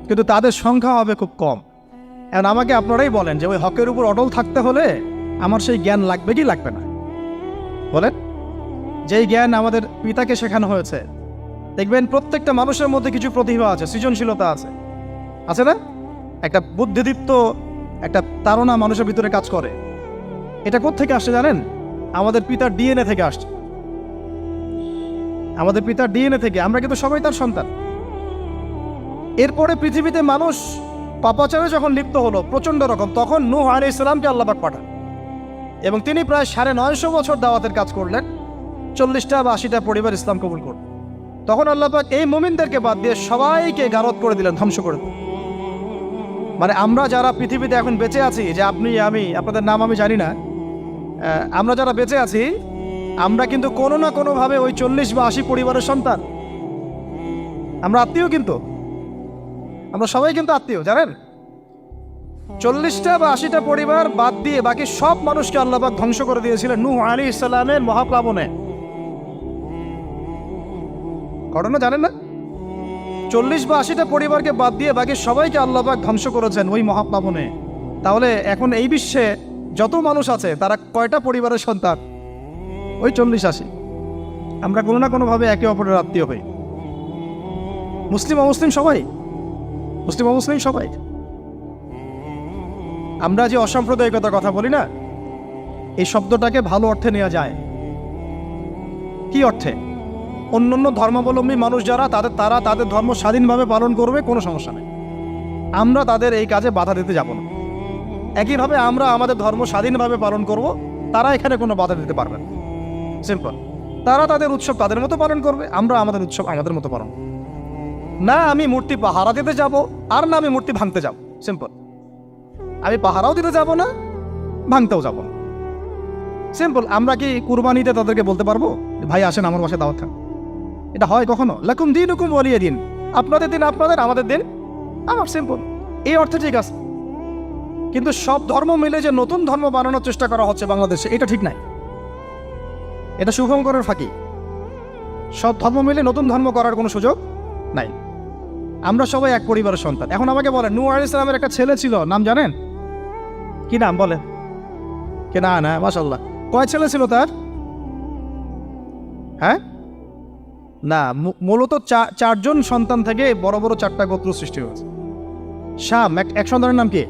কিন্তু তাদের সংখ্যা হবে খুব কম। এখন আমাকে আপনারাই বলেন যে ওই হকের উপর অটল থাকতে হলে আমার সেই জ্ঞান লাগবে কি লাগবে না? বলেন। যেই জ্ঞান আমাদের পিতাকে শেখানো হয়েছে, দেখবেন প্রত্যেকটা মানুষের মধ্যে কিছু প্রতিভা আছে, সৃজনশীলতা আছে, আছে না? একটা বুদ্ধিদীপ্ত একটা তাড়না মানুষের ভিতরে কাজ করে। এটা কোত্থেকে আসছে জানেন? আমাদের পিতার ডিএনএ থেকে আসছে। আমাদের পিতার ডিএনএ থেকে, আমরা কিন্তু সবাই তার সন্তান। এরপরে পৃথিবীতে মানুষ পাপাচারে যখন লিপ্ত হলো প্রচণ্ড রকম, তখন নূহ আলাইহিস সালামকে আল্লাহ পাক পাঠান এবং তিনি প্রায় 950 বছর দাওয়াতের কাজ করলেন, 40টা বা 80টা পরিবার ইসলাম কবুল করল। তখন আল্লাহ পাক এই মুমিনদেরকে বাদ দিয়ে সবাইকে গারদ করে দিলেন, ধ্বংস করে দিলেন। মানে আমরা যারা পৃথিবীতে এখন বেঁচে আছি, যে আপনি আমি, আপনাদের নাম আমি জানি না, আমরা যারা বেঁচে আছি, আমরা কিন্তু কোনো না কোনোভাবে ওই 40 বা 80 পরিবারের সন্তান। আমরা আত্মীয়, কিন্তু আমরা সবাই কিন্তু আত্মীয়, জানেন? 40টা বা 80টা পরিবার বাদ দিয়ে বাকি সব মানুষকে আল্লাহ পাক ধ্বংস করে দিয়েছিলেন নূহ আলাইহিস সালামের মহাপ্লাবনে। ঘটনা জানেন না? 40 বা 80টা পরিবারকে বাদ দিয়ে বাকি সবাইকে আল্লাহ পাক ধ্বংস করেছেন ওই মহাপ্লাবনে। তাহলে এখন এই বিশ্বে যত মানুষ আছে তারা কয়টা পরিবারের সন্তান? ওই 40-80। আমরা কোনো না কোনোভাবে একে অপরের আত্মীয় হই, মুসলিম অমুসলিম সবাই, মুসলিম অমুসলিম সবাই। আমরা যে অসাম্প্রদায়িকতার কথা বলি না, এই শব্দটাকে ভালো অর্থে নেওয়া যায়। কি অর্থে? অন্যান্য ধর্মাবলম্বী মানুষ যারা, তারা তাদের ধর্ম স্বাধীনভাবে পালন করবে, কোনো সমস্যা নেই, আমরা তাদের এই কাজে বাধা দিতে যাব না। একইভাবে আমরা আমাদের ধর্ম স্বাধীনভাবে পালন করব, তারা এখানে কোনো বাধা দিতে পারবে না। সিম্পল। তারা তাদের উৎসব তাদের মতো পালন করবে, আমরা আমাদের উৎসব আমাদের মতো পালন করব। না আমি মূর্তি পাহারা দিতে যাব, আর না আমি মূর্তি ভাঙতে যাব। সিম্পল। আমি পাহারাও দিতে যাব না, ভাঙতেও যাব না। সিম্পল। আমরা কি কুরবানিতে তাদেরকে বলতে পারবো ভাই আসেন আমার বাসায় দাওয়াত খান? এটা হয় কখনো? লাকুম দীনুকুম ওয়ালিয়া দিন, আপনাদের দিন আপনাদের, আমাদের দিন আমার। সিম্পল। এই অর্থে ঠিক আছে, কিন্তু সব ধর্ম মিলে যে নতুন ধর্ম বানানোর চেষ্টা করা হচ্ছে বাংলাদেশে, এটা ঠিক নাই। এটা শুভঙ্করের ফাঁকি। সব ধর্ম মিলে নতুন ধর্ম করার কোনো সুযোগ নাই। আমরা সবাই এক পরিবারের সন্তান। এখন আমাকে বলেন, নূহ আলাইহিস সালামের একটা ছেলে ছিল, নাম জানেন? কি নাম বলেন? কে? না, মাশাআল্লাহ। কয় ছেলে ছিল তার? হ্যাঁ না, মূলত চারজন সন্তান থেকে বড় বড় চারটা গোত্র সৃষ্টি হয়েছে। শাম এক সন্তানের নাম কি?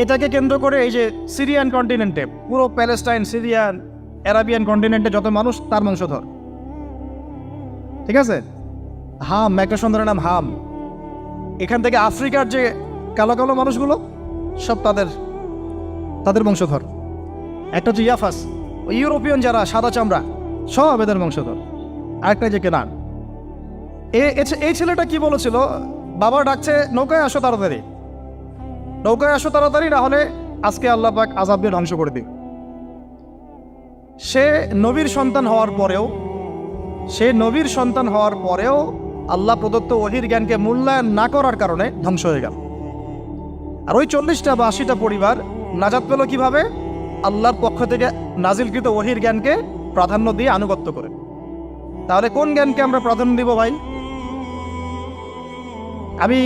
এটাকে কেন্দ্র করে এই যে সিরিয়ান কন্টিনেন্টে, পুরো প্যালেস্টাইন, সিরিয়ান, অ্যারাবিয়ান কন্টিনেন্টে যত মানুষ তার বংশধর। ঠিক আছে? হাম একটা সন্তানের নাম হাম। এখান থেকে আফ্রিকার যে কালো কালো মানুষগুলো সব তাদের বংশধর। একটা হচ্ছে ইয়াফাস, ইউরোপিয়ান যারা সাদা চামড়া সব এদের বংশধর। আরেকটা যে কেনান। এই ছেলেটা কি বলেছিল? বাবা ডাকছে নৌকায় আসো তাড়াতাড়ি, নৌকায় আসো তাড়াতাড়ি, না হলে আজকে আল্লাহ পাক আযাব দিয়ে ধ্বংস করে দিবে। সে নবীর সন্তান হওয়ার পরেও আল্লাহ প্রদত্ত ওহীর জ্ঞানকে মূল্যায়ন না করার কারণে ধ্বংস হয়ে গেল। আর ওই 40টা বা 80টা পরিবার নাজাত পেল কিভাবে? আল্লাহর পক্ষ থেকে নাজিলকৃত ওহীর জ্ঞানকে প্রাধান্য দিয়ে আনুগত্য করে। তাহলে কোন জ্ঞানকে আমরা প্রাধান্য দিব ভাই? আমি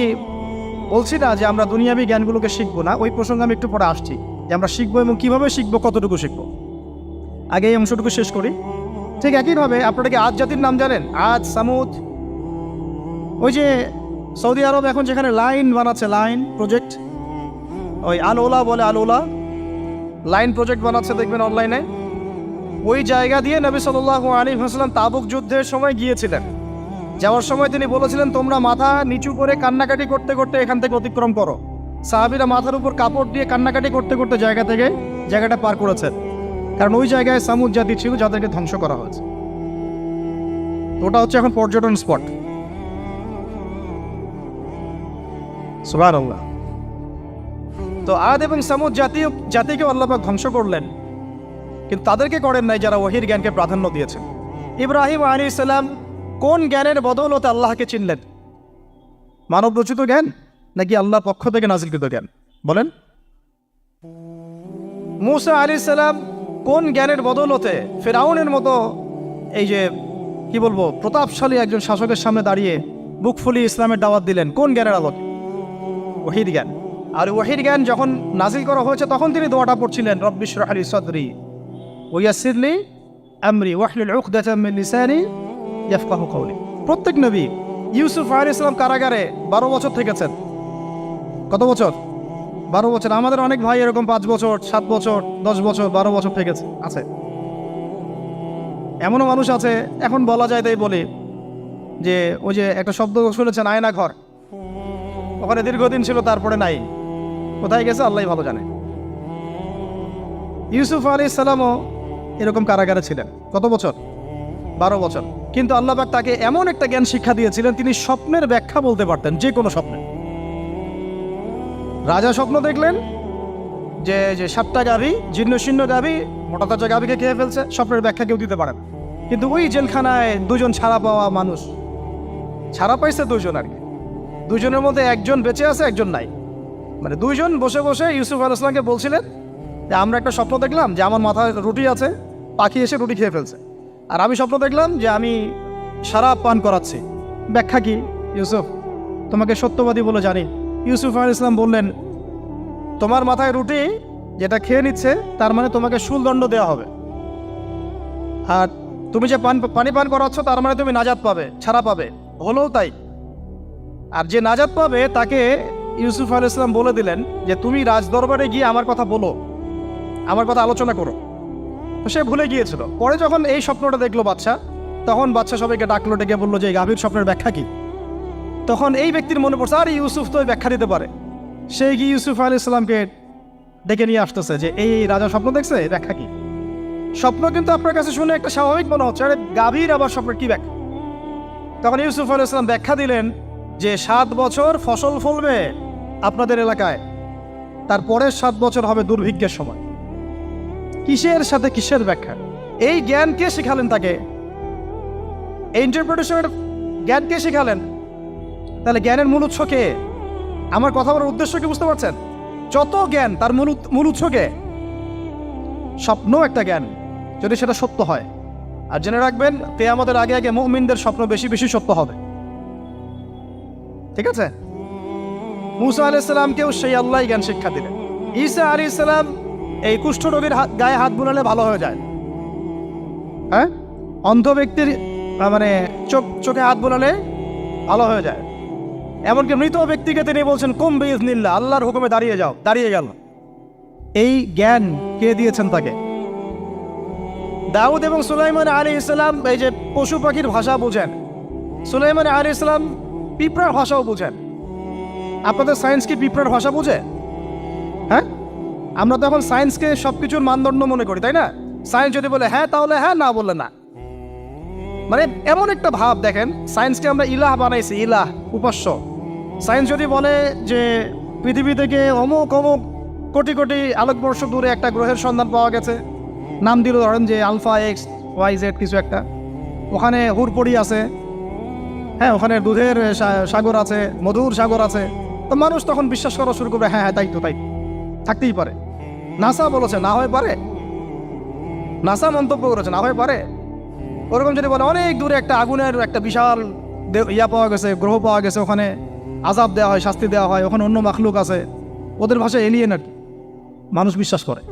বলছি না যে আমরা দুনিয়াবী জ্ঞানগুলোকে শিখবো না, ওই প্রসঙ্গে আমি একটু পরে আসছি যে আমরা শিখবো এবং কিভাবে শিখবো, কতটুকু শিখবো। আগে এই অংশটুকু শেষ করি। ঠিক একইভাবে আপনারা কি আদ জাতির নাম জানেন? আদ, সামুদ। ওই যে সৌদি আরব এখন যেখানে লাইন বানাচ্ছে, লাইন প্রজেক্ট, ওই আল-ওলা বলে, আল-ওলা লাইন প্রজেক্ট বানাচ্ছে, দেখবেন অনলাইনে। ওই জায়গা দিয়ে নবী সাল্লাল্লাহু আলাইহি ওয়াসাল্লাম তাবুক যুদ্ধের সময় গিয়েছিলেন। যাওয়ার সময় তিনি বলেছিলেন, তোমরা মাথা নিচু করে কান্নাকাটি করতে করতে এখান থেকে অতিক্রম করো। সাহাবীরা মাথার উপর কাপড় দিয়ে কান্নাকাটি করতে করতে জায়গাটা পার করেছেন, কারণ ওই জায়গায় সামুদ জাতি ছিল যাদেরকে ধ্বংস করা হয়েছে। ওটা হচ্ছে এখন পর্যটন স্পট। সুবহানাল্লাহ। তো আদ এবং সামুদ জাতিকে আল্লাহ পাক ধ্বংস করলেন, কিন্তু তাদেরকে করেন নাই যারা ওহীর জ্ঞানকে প্রাধান্য দিয়েছেন। ইব্রাহিম আলাইহিস সালাম কোন জ্ঞানের বদৌলতে আল্লাহকে চিনলেন? মানব রচিত জ্ঞান নাকি আল্লাহর পক্ষ থেকে নাজিলকৃত জ্ঞান? বলেন। মূসা আলাইহিস সালাম কোন জ্ঞানের বদৌলতে ফিরআউনের মতো এই যে কি বলবো প্রতাপশালী একজন শাসকের সামনে দাঁড়িয়ে বুক ফুলিয়ে ইসলামের দাওয়াত দিলেন? কোন জ্ঞানের আলোকে? ওহীর জ্ঞান। আর ওহীর জ্ঞান যখন নাজিল করা হয়েছে তখন তিনি দোয়াটা পড়ছিলেন, রব্বি ইশরাহ লি সাদরি ওয়া ইয়াসসির লি আমরি ওয়াহলুল উকদাতাম মিন লিসানি ইয়াফকাহু কওলি। প্রত্যেক নবী, ইউসুফ আলাইহিস সালাম কারাগারে 12 বছর থেকেছেন। কত বছর? 12 বছর। আমাদের অনেক ভাই এরকম 5 বছর, 7 বছর, 10 বছর, 12 বছর থেকেছে আছে। এমনও মানুষ আছে, এখন বলা যায় তাই বলে, যে ওই যে একটা শব্দ শুনেছেন আয়না ঘর, ওখানে দীর্ঘদিন ছিল, তারপরে নাই, কোথায় গেছে আল্লাহই ভালো জানে। ইউসুফ আলাইহিস সালামও এরকম কারাগারে ছিলেন। কত বছর? 12 বছর। কিন্তু আল্লাহ পাক তাকে এমন একটা জ্ঞান শিক্ষা দিয়েছিলেন, তিনি স্বপ্নের ব্যাখ্যা বলতে পারতেন, যে কোনো স্বপ্নে। রাজা স্বপ্ন দেখলেন যে 7টা গাভী, জীর্ণ শীর্ণ গাভী, মোটা তাজা গাভীকে খেয়ে ফেলছে, স্বপ্নের ব্যাখ্যা কেউ দিতে পারেন। কিন্তু ওই জেলখানায় 2জন ছাড়া পাওয়া মানুষ, ছাড়া পাইছে 2জন আর কি, 2জনের মধ্যে একজন বেঁচে আছে, একজন নাই। মানে 2জন বসে বসে ইউসুফ আলাইহিস সালামকে বলছিলেন যে আমরা একটা স্বপ্ন দেখলাম যে আমার মাথায় রুটি আছে, পাখি এসে রুটি খেয়ে ফেলছে। আর আমি স্বপ্ন দেখলাম যে আমি শরাব পান করাচ্ছি, ব্যাখ্যা কি ইউসুফ? তোমাকে সত্যবাদী বলে জানি। ইউসুফ আলাইহিস সালাম বললেন, তোমার মাথায় রুটি যেটা খেয়ে নিচ্ছে তার মানে তোমাকে শুলদণ্ড দেওয়া হবে, আর তুমি যে পানি পান করাচ্ছ তার মানে তুমি নাজাত পাবে, ছাড়া পাবে। হলেও তাই। আর যে নাজাত পাবে তাকে ইউসুফ আলাইহিস সালাম বলে দিলেন যে তুমি রাজদরবারে গিয়ে আমার কথা বলো, আমার কথা আলোচনা করো। তো সে ভুলে গিয়েছিল। পরে যখন এই স্বপ্নটা দেখলো বাদশা, তখন বাদশা সবাইকে ডাকলো, ডেকে বললো যে এই গাভীর স্বপ্নের ব্যাখ্যা কি? তখন এই ব্যক্তির মনে পড়ছে, আরে ইউসুফ তো ব্যাখ্যা দিতে পারে। সে গিয়ে ইউসুফ আলাইহিস সালামকে ডেকে নিয়ে আসতেছে যে এই রাজা স্বপ্ন দেখছে, ব্যাখ্যা কি? স্বপ্ন কিন্তু আপনার কাছে শুনে একটা স্বাভাবিক মনে হচ্ছে, আরে গাভীর আবার স্বপ্নের কি ব্যাখ্যা? তখন ইউসুফ আলাইহিস সালাম ব্যাখ্যা দিলেন যে 7 বছর ফসল ফলবে আপনাদের এলাকায়, তারপরের 7 বছর হবে দুর্ভিক্ষের সময়। কিসের সাথে কিসের ব্যাখ্যা? এই জ্ঞান কে শিখালেন তাকে? এই ইন্টারপ্রিটেশনের জ্ঞান কে শিখালেন? তাহলে জ্ঞানের মূল উৎস কে? আমার কথা বলার উদ্দেশ্য কি বুঝতে পারছেন? যত জ্ঞান তার মূল উৎস কে? স্বপ্ন একটা জ্ঞান, যদি সেটা সত্য হয়। আর জেনে রাখবেন, কিয়ামতের আগে আগে মুমিনদের স্বপ্ন বেশি বেশি সত্য হবে। ঠিক আছে? মূসা আলাইহিস সালামকেও সেই আল্লাহই জ্ঞান শিক্ষা দিলেন। ঈসা আলাইহিস সালাম এই কুষ্ঠরোগীর গায়ে হাত বুলালে ভালো হয়ে যায়। হ্যাঁ, অন্ধ ব্যক্তির মানে চোখে হাত বোলালে ভালো হয়ে যায়। এমনকি মৃত ব্যক্তিকে তিনি বলছেন কুম বিইজনিল্লাহ, আল্লাহর হুকুমে দাঁড়িয়ে যাও, দাঁড়িয়ে গেল। এই জ্ঞান কে দিয়েছেন তাকে? দাউদ এবং সুলাইমান আলাইহিস সালাম এই যে পশু পাখির ভাষা বুঝেন, সুলাইমান আলাইহিস সালাম পিঁপড়ার ভাষাও বুঝেন। আপনাদের সায়েন্স কি পিঁপড়ার ভাষা বুঝে? হ্যাঁ, আমরা তো এখন সায়েন্সকে সব কিছুর মানদণ্ড মনে করি, তাই না? সায়েন্স যদি বলে হ্যাঁ তাহলে হ্যাঁ, না বললে না। মানে এমন একটা ভাব, দেখেন সায়েন্সকে আমরা ইলাহ বানাইছি, ইলাহ, উপাস্য। সায়েন্স যদি বলে যে পৃথিবী থেকে অমুক অমুক কোটি কোটি আলোকবর্ষ দূরে একটা গ্রহের সন্ধান পাওয়া গেছে, নাম দিল ধরেন যে আলফা এক্স ওয়াই জেড কিছু একটা, ওখানে হুড়পড়ি আছে, হ্যাঁ ওখানে দুধের সাগর আছে, মধুর সাগর আছে, তো মানুষ তখন বিশ্বাস করা শুরু করবে হ্যাঁ হ্যাঁ তাই তো, তাই থাকতেই পারে। নাসা বলেছে না হয়ে পারে, নাসা মন্তব্য করেছে না হয়ে পারে। ওরকম যদি বলে অনেক দূরে একটা আগুনের একটা বিশাল ইয়া পাওয়া গেছে, গ্রহ পাওয়া গেছে, ওখানে আযাব দেওয়া হয়, শাস্তি দেওয়া হয়, ওখানে অন্য মাখলুক আছে, ওদের ভাষায় এলিয়েন আর কি, মানুষ বিশ্বাস করে।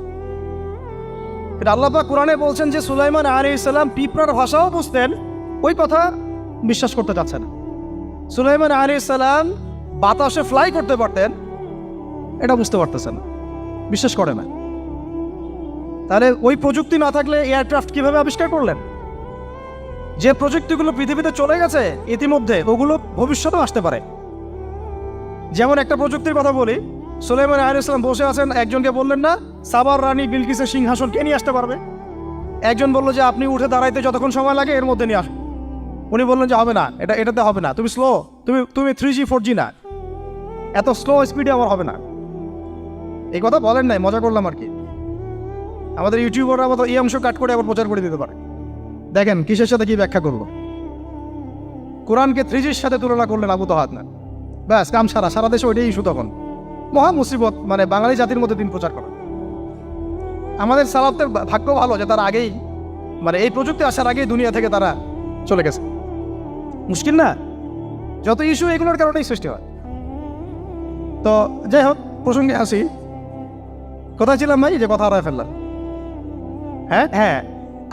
কিন্তু আল্লাহ পাক কোরআনে বলছেন যে সুলাইমান আলাইহিস সালাম পিঁপড়ার ভাষাও বুঝতেন, ওই কথা বিশ্বাস করতে চাচ্ছে না। সুলাইমান আলাইহিস সালাম বাতাসে ফ্লাই করতে পারতেন, এটা বুঝতে পারতেছে না, বিশ্বাস করে না। তাহলে ওই প্রযুক্তি না থাকলে এয়ারক্রাফট কিভাবে আবিষ্কার করলেন? যে প্রযুক্তিগুলো পৃথিবীতে চলে গেছে ইতিমধ্যে, ওগুলো ভবিষ্যতেও আসতে পারে। যেমন একটা প্রযুক্তির কথা বলি, সুলাইমান আলাইহিস সালাম বসে আছেন, একজনকে বললেন না সাবার রানী বিলকিসের সিংহাসন কে নিয়ে আসতে পারবে? একজন বললো যে আপনি উঠে দাঁড়াইতে যতক্ষণ সময় লাগে এর মধ্যে নিয়ে আসুন। উনি বললেন যে হবে না, এটাতে হবে না, তুমি স্লো, তুমি 3G 4G না, এত স্লো স্পিডে আমার হবে না। এই কথা বলেন নাই, মজা করলাম আর কি। আমাদের ইউটিউবাররা আবার এই অংশ কাট করে আবার প্রচার করে দিতে পারে। দেখেন কিসের সাথে কি ব্যাখ্যা করলো। কোরআনকে 3Gর সাথে তুলনা করলেন আবু তহাদ না, ব্যাস কাম সারা দেশে ওইটাই ইস্যু তখন। মহা মুসিবত, মানে বাঙালি জাতির মধ্যে দিন প্রচার করা। আমাদের সালাফদের ভাগ্য ভালো যে তারা আগেই, মানে এই প্রযুক্তি আসার আগেই দুনিয়া থেকে তারা চলে গেছে। মুশকিল না, যত ইস্যু এগুলোর কারণেই সৃষ্টি হয়। তো যাই হোক, প্রসঙ্গে আসি, কোথায় ছিলাম ভাই, যে কথা হারায় ফেললাম। হ্যাঁ,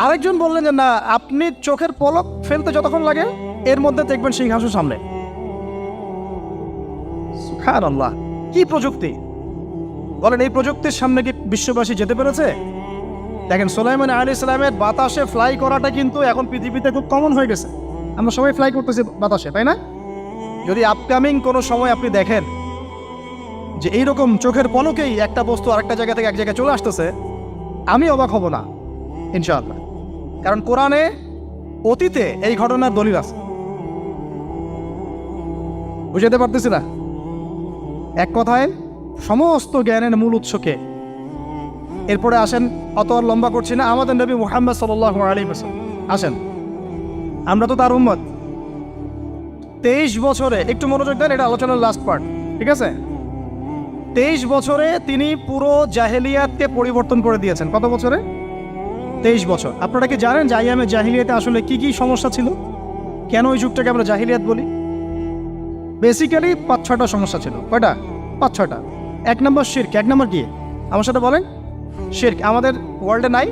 আরেকজন বললেন যে না, আপনি চোখের পলক ফেলতে যতক্ষণ লাগে এর মধ্যে দেখবেন সিংহাসন সামনে। সুবহানাল্লাহ, কি প্রযুক্তি বলেন! এই প্রযুক্তির সামনে কি বিশ্ববাসী যেতে পেরেছে? দেখেন সুলাইমান আলাইহিস সালামের বাতাসে ফ্লাই করাটা কিন্তু এখন পৃথিবীতে খুব কমন হয়ে গেছে। আমরা সবাই ফ্লাই করতেছি বাতাসে, তাই না? যদি আপকামিং কোনো সময় আপনি দেখেন যে এইরকম চোখের পলকেই একটা বস্তু আরেকটা জায়গা থেকে এক জায়গায় চলে আসতেছে, আমি অবাক হব না ইনশাআল্লাহ। কারণ কোরআনে অতীতে এই ঘটনার দলিল আছে। বুঝাতে পারতেছি না? এক কথায় সমস্ত জ্ঞানের মূল উৎসকে। এরপরে আসেন, অত আর লম্বা করছি না, আমাদের নবী মুহাম্মদ সাল্লাল্লাহু আলাইহি ওয়াসাল্লাম আসেন, আমরা তো তার উম্মত। 23 বছরে, একটু মনোযোগ দেন, এটা আলোচনার লাস্ট পার্ট, ঠিক আছে? 23 বছরে তিনি পুরো জাহেলিয়াতকে পরিবর্তন করে দিয়েছেন। কত বছরে? 23 বছর। আপনারা কি জানেন যে আইয়ামে জাহিলিয়াতে আসলে কি কি সমস্যা ছিল? কেন ওই যুগটাকে আমরা জাহিলিয়াত বলি? বেসিক্যালি 5-6টা সমস্যা ছিল। কয়টা? 5-6টা। 1 নম্বর শিরক। 1 নম্বর কি? আমার সাথে বলেন। শিরক আমাদের ওয়ার্ল্ডে নাই,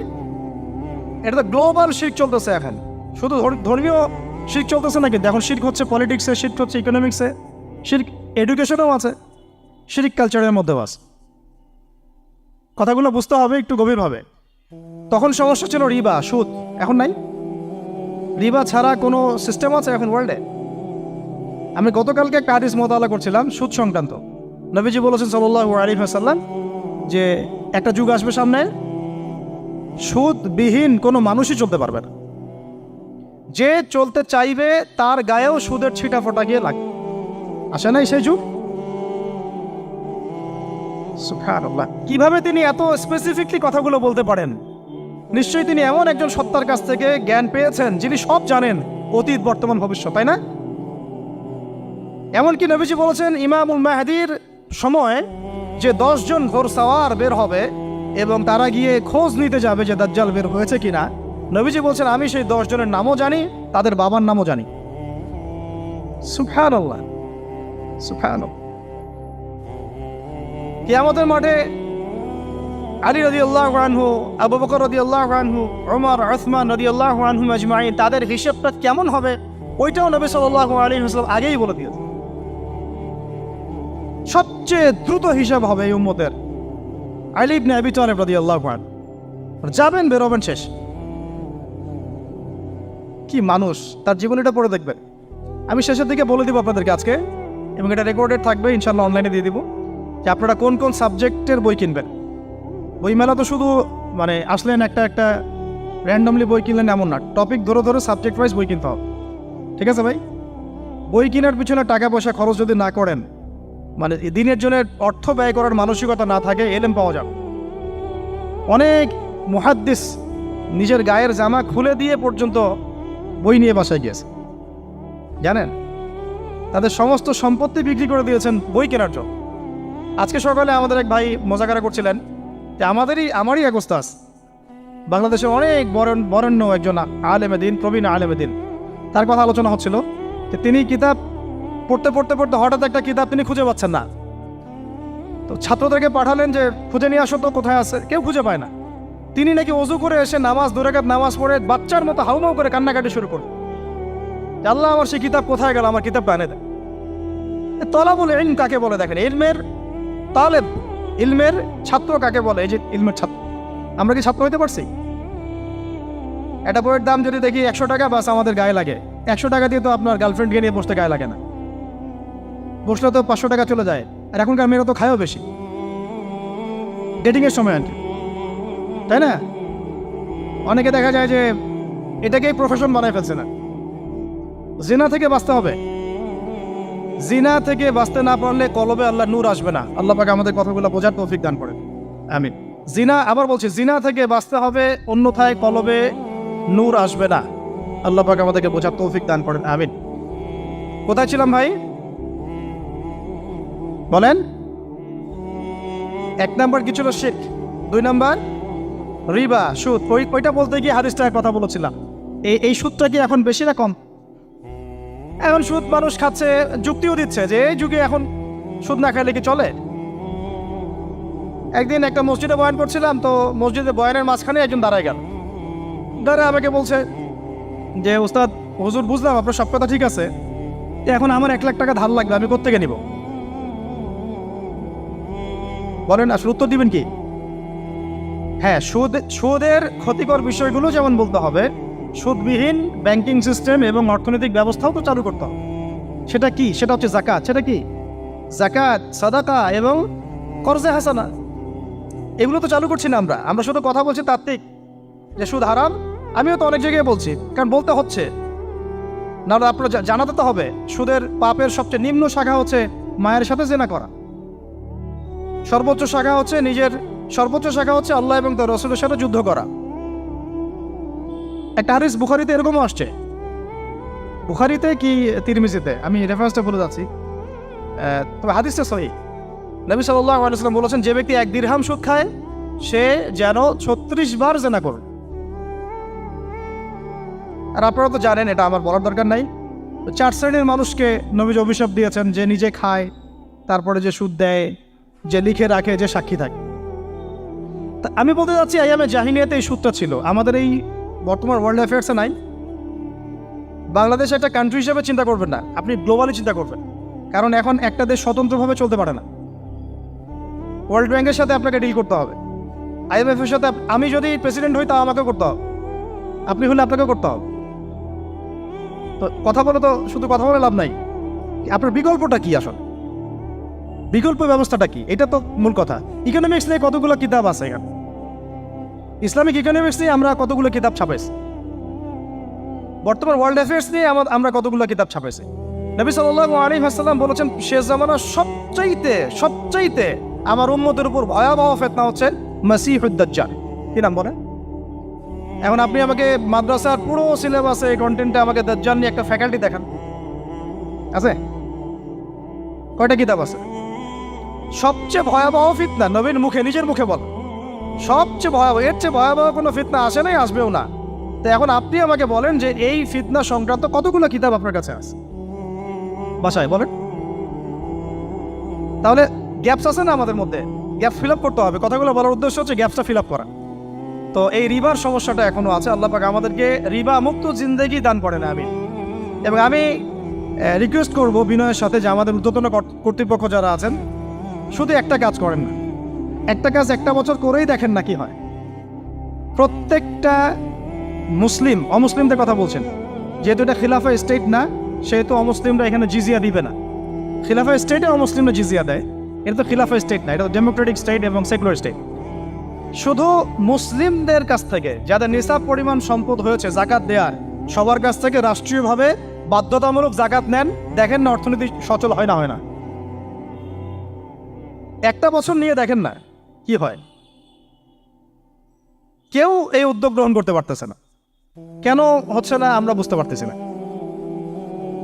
এটা তো গ্লোবাল শিরক চলতেছে এখন। শুধু ধর্মীয় শিরক চলতেছে না, কিন্তু এখন শিরক হচ্ছে পলিটিক্সে, শিরক হচ্ছে ইকোনমিক্সে, শিরক এডুকেশনেও আছে, শিরক কালচারের মধ্যেও আছে। কথাগুলো বুঝতে হবে একটু গভীরভাবে। তখন সমস্যা ছিল রিবা, সুদ। এখন নাই। রিবা ছাড়া কোনো সিস্টেম আছে এখন ওয়ার্ল্ডে? আমি গতকালকে একটা হাদিস মোতালা করছিলাম সুদ সংক্রান্ত। নবীজি বলেছেন সাল্লাল্লাহু আলাইহি ওয়াসাল্লাম যে একটা যুগ আসবে সামনে, সুদবিহীন কোনো মানুষই চলতে পারবে না। যে চলতে চাইবে তার গায়েও সুদের ছিটা ফোটা গিয়ে লাগবে। আসে নাই সেই যুগ? সুবহানাল্লাহ, কিভাবে তিনি এত স্পেসিফিকলি কথাগুলো বলতে পারেন? নিশ্চয়ই তিনি এমন একজন সত্তার কাছ থেকে জ্ঞান পেয়েছেন যিনি সব জানেন, অতীত বর্তমান ভবিষ্যৎ, তাই না? এমনকি নবীজি বলেছেন ইমামুল মাহদির সময় যে 10 জন ঘোড়সাওয়ার বের হবে এবং তারা গিয়ে খোঁজ নিতে যাবে যে দাজ্জাল বের হয়েছে কিনা, নবীজি বলছেন আমি সেই 10 জনের নামও জানি, তাদের বাবার নামও জানি। সুবহানাল্লাহ, সুবহানাল্লাহ। কিয়ামতের মাঠে আলী রাদিয়াল্লাহু আনহু, আবু বকর রাদিয়াল্লাহু আনহু, ওমর, উসমান রাদিয়াল্লাহু আনহুম আজমাইন, তাদের হিসাবটা কেমন হবে ওইটাও নবী সাল্লাল্লাহু আলাইহি ওয়াসাল্লাম আগেই বলে দিয়েছে। সবচেয়ে দ্রুত হিসাব হবে এই উম্মতের আলী ইবনে আবি তালিব রাদিয়াল্লাহু আনহু। যাবেন, বেরোবেন, শেষ। কি মানুষ, তার জীবনীটা পড়ে দেখবেন। আমি শেষের দিকে বলে দিব আপনাদেরকে আজকে, এবং এটা রেকর্ডেড থাকবে, ইনশাল্লাহ অনলাইনে দিয়ে দিব, যে আপনারা কোন কোন সাবজেক্টের বই কিনবেন। বইমেলা তো শুধু মানে আসলেন একটা র্যান্ডমলি বই কিনলেন এমন না, টপিক ধরে ধরে সাবজেক্ট ওয়াইজ বই কিনতে হবে। ঠিক আছে ভাই? বই কেনার পিছনে টাকা পয়সা খরচ যদি না করেন, মানে দিনের জন্য অর্থ ব্যয় করার মানসিকতা না থাকে, এলেম পাওয়া যাবে। অনেক মুহাদ্দিস নিজের গায়ের জামা খুলে দিয়ে পর্যন্ত বই নিয়ে বাসায় গিয়েছে, জানেন? তাদের সমস্ত সম্পত্তি বিক্রি করে দিয়েছেন বই কেনার জন্য। আজকে সকালে আমাদের এক ভাই মজাকারা করছিলেন যে আমারই এক ওস্তাদ, বাংলাদেশের অনেক বরেণ্য একজন আলেমে দিন, প্রবীণ আলেমে দিন, তার কথা আলোচনা হচ্ছিল যে তিনি কিতাব পড়তে পড়তে পড়তে হঠাৎ একটা কিতাব তিনি খুঁজে পাচ্ছেন না। তো ছাত্রদেরকে পাঠালেন যে খুঁজে নিয়ে আসো তো, কোথায় আছে, কেউ খুঁজে পায় না। তিনি নাকি ওযু করে এসে নামাজ, 2 রাকাত নামাজ পড়ে বাচ্চার মতো হাউমাউ করে কান্নাকাটি শুরু করলেন, আল্লাহ আমার সেই কিতাব কোথায় গেল, আমার কিতাবটা এনে দেয়। তলাবুল ইলম কাকে বলে দেখেন, ইলমের তালেব, ইলমের ছাত্র কাকে বলে? এই যে ইলমের ছাত্র, আমরা কি ছাত্র হইতে পারছি? একটা বইয়ের দাম যদি দেখি 100 টাকা, বাস আমাদের গায়ে লাগে। 100 টাকা দিয়ে তো আপনার গার্লফ্রেন্ডকে নিয়ে বসতে গায়ে লাগে না, বসলে তো 500 টাকা চলে যায়। আর এখনকার মেয়েরা তো খায়ও বেশি ডেটিংয়ের সময়, আনটি, তাই না? অনেকে দেখা যায় যে এটাকেই প্রফেশন বানায় ফেলছে না। জিনা থেকে বাঁচতে হবে, জিনা থেকে বাঁচতে না পারলে কলবে আল্লাহ নূর আসবে না। আল্লাহ পাক আমাদের কথাগুলো বোঝার তৌফিক দান করেন, আমিন। জিনা, আবার বলছি, জিনা থেকে বাঁচতে হবে, অন্যথায় কলবে নূর আসবে না। আল্লাহ পাক আমাদেরকে বোঝার তৌফিক দান করেন, আমিন। কোথায় ছিলাম ভাই? বলেন। 1 নাম্বার কি ছিল? শিরক। 2 নাম্বার রিবা, সুদ। ওইটা বলতে গিয়ে হাদিসটার কথা বলেছিলাম। এই সুদটা কি এখন বেশি না কম? এখন সুদ মানুষ খাচ্ছে, যুক্তিও দিচ্ছে যে এই যুগে এখন সুদ না খাইলে কি চলে। একদিন একটা মসজিদে বয়ান করছিলাম, তো মসজিদে বয়ানের মাঝখানে একজন দাঁড়ায় গেল, দাঁড়ায় আমাকে বলছে যে উস্তাদ, হুজুর বুঝলাম আপনার সব কথা ঠিক আছে, এখন আমার 1 লাখ টাকা ধার লাগবে, আমি কোত্থেকে নিব? বলেন, আসলে উত্তর দিবেন কি? হ্যাঁ, সুদের ক্ষতিকর বিষয়গুলো যেমন বলতে হবে, সুদবিহীন ব্যাংকিং সিস্টেম এবং অর্থনৈতিক ব্যবস্থাও তো চালু করতে হবে। সেটা কি? সেটা হচ্ছে যাকাত। সেটা কি? যাকাত, সাদাকা এবং কর্জে হাসানা, এগুলো তো চালু করছি না আমরা শুধু কথা বলছি তাত্ত্বিক যে সুদ হারাম। আমিও তো অনেক জায়গায় বলছি, কারণ বলতে হচ্ছে, না আপনারা জানাতে তো হবে। সুদের পাপের সবচেয়ে নিম্ন শাখা হচ্ছে মায়ের সাথে জেনা করা, সর্বোচ্চ শাখা হচ্ছে আল্লাহ এবং তার রাসূলের সাথে যুদ্ধ করা। একটা হাদিস বুখারীতে এরকমও আসছে, বুখারীতে কি তিরমিজিতে, আমি রেফারেন্সটা বলে যাচ্ছি, তবে হাদিসটা সহিহ। নবী সাল্লাল্লাহু আলাইহি ওয়াসাল্লাম বলেছেন, যে ব্যক্তি 1 দিরহাম সুদ খায় সে যেন 36 বার জেনা করে। আর আপনারা তো জানেন, এটা আমার বলার দরকার নাই, 4 শ্রেণীর মানুষকে নবীজি অভিশাপ দিয়েছেন, যে নিজে খায়, তারপরে যে সুদ দেয়, যে লিখে রাখে, যে সাক্ষী থাকে। আমি বলতে যাচ্ছি, আইয়ামে জাহিলিয়াতে এই সুদটা ছিল, আমাদের এই বর্তমান ওয়ার্ল্ড অ্যাফেয়ার্সে নাই। বাংলাদেশ একটা কান্ট্রি হিসেবে চিন্তা করবেন না, আপনি গ্লোবালি চিন্তা করবেন, কারণ এখন একটা দেশ স্বতন্ত্রভাবে চলতে পারে না। ওয়ার্ল্ড ব্যাংকের সাথে আপনাকে ডিল করতে হবে, IMF এর সাথে। আমি যদি প্রেসিডেন্ট হই, তা আমাকে করতে হবে, আপনি হলে আপনাকে করতে হবে। তো কথা বলে তো শুধু কথা বলে লাভ নাই, আপনার বিকল্পটা কি? আসলে বিকল্প ব্যবস্থাটা কি? এটা তো মূল কথা। ইকোনমিক্স নিয়ে কতগুলো কিতাব আছে এখানে, ইসলামিক ইকোনমিক্স নিয়ে আমরা কতগুলো কিতাব ছাপাইছি, বর্তমান ওয়ার্ল্ড অ্যাফেয়ার্স নিয়ে আমরা কতগুলো কিতাব ছাপাইছি। নবী সাল্লাল্লাহু আলাইহি ওয়াসাল্লাম বলেছেন, শেষ জামানার সবচাইতে আমার উম্মতের উপর ভয়াবহ ফিতনা হচ্ছে মাসিহুদ দাজ্জাল। কি নাম বলেন? এখন আপনি আমাকে মাদ্রাসার পুরো সিলেবাসে কন্টেন্টে আমাকে দাজ্জাল নিয়ে একটা ফ্যাকাল্টি দেখান, আছে? কয়টা কিতাব আছে? সবচেয়ে ভয়াবহ ফিতনা নবীর মুখে, নিজের মুখে বল, সবচেয়ে ভয়াবহ, এর চেয়ে ভয়াবহ কোনো ফিতনা আসে নাই, আসবেও না। তো এখন আপনি আমাকে বলেন যে এই ফিতনা সংক্রান্ত কতগুলো কিতাব আপনার কাছে আছে বাসায়, বলেন। তাহলে গ্যাপস আছে না আমাদের মধ্যে? গ্যাপ ফিল আপ করতে হবে। কথাগুলো বলার উদ্দেশ্য হচ্ছে গ্যাপটা ফিল আপ করা। তো এই রিবার সমস্যাটা এখনও আছে। আল্লাহ পাক আমাদেরকে রিবা মুক্ত জিন্দেগি দান করে না। এবং আমি রিকোয়েস্ট করব বিনয়ের সাথে যে আমাদের ঊর্ধ্বতন কর্তৃপক্ষ যারা আছেন, শুধু একটা কাজ করেন না, একটা কাজ একটা বছর করেই দেখেন না কি হয়। প্রত্যেকটা মুসলিম, অমুসলিমদের কথা বলছেন, যেহেতু এটা খিলাফা স্টেট না, সেহেতু অমুসলিমরা এখানে জিজিয়া দিবে না। খিলাফা স্টেটে অমুসলিমরা জিজিয়া দেয়, এটা তো খিলাফা স্টেট না, এটা তো ডেমোক্রেটিক স্টেট এবং সেকুলার স্টেট। শুধু মুসলিমদের কাছ থেকে যাদের নিসাব পরিমাণ সম্পদ হয়েছে জাকাত দেওয়ার, সবার কাছ থেকে রাষ্ট্রীয়ভাবে বাধ্যতামূলক জাকাত নেন, দেখেন না অর্থনীতি সচল হয় না, হয় না। একটা বছর নিয়ে দেখেন না কি হয়। কেউ এই উদ্যোগ গ্রহণ করতে পারতেছে না। কেন হচ্ছে না আমরা বুঝতে পারতেছি না।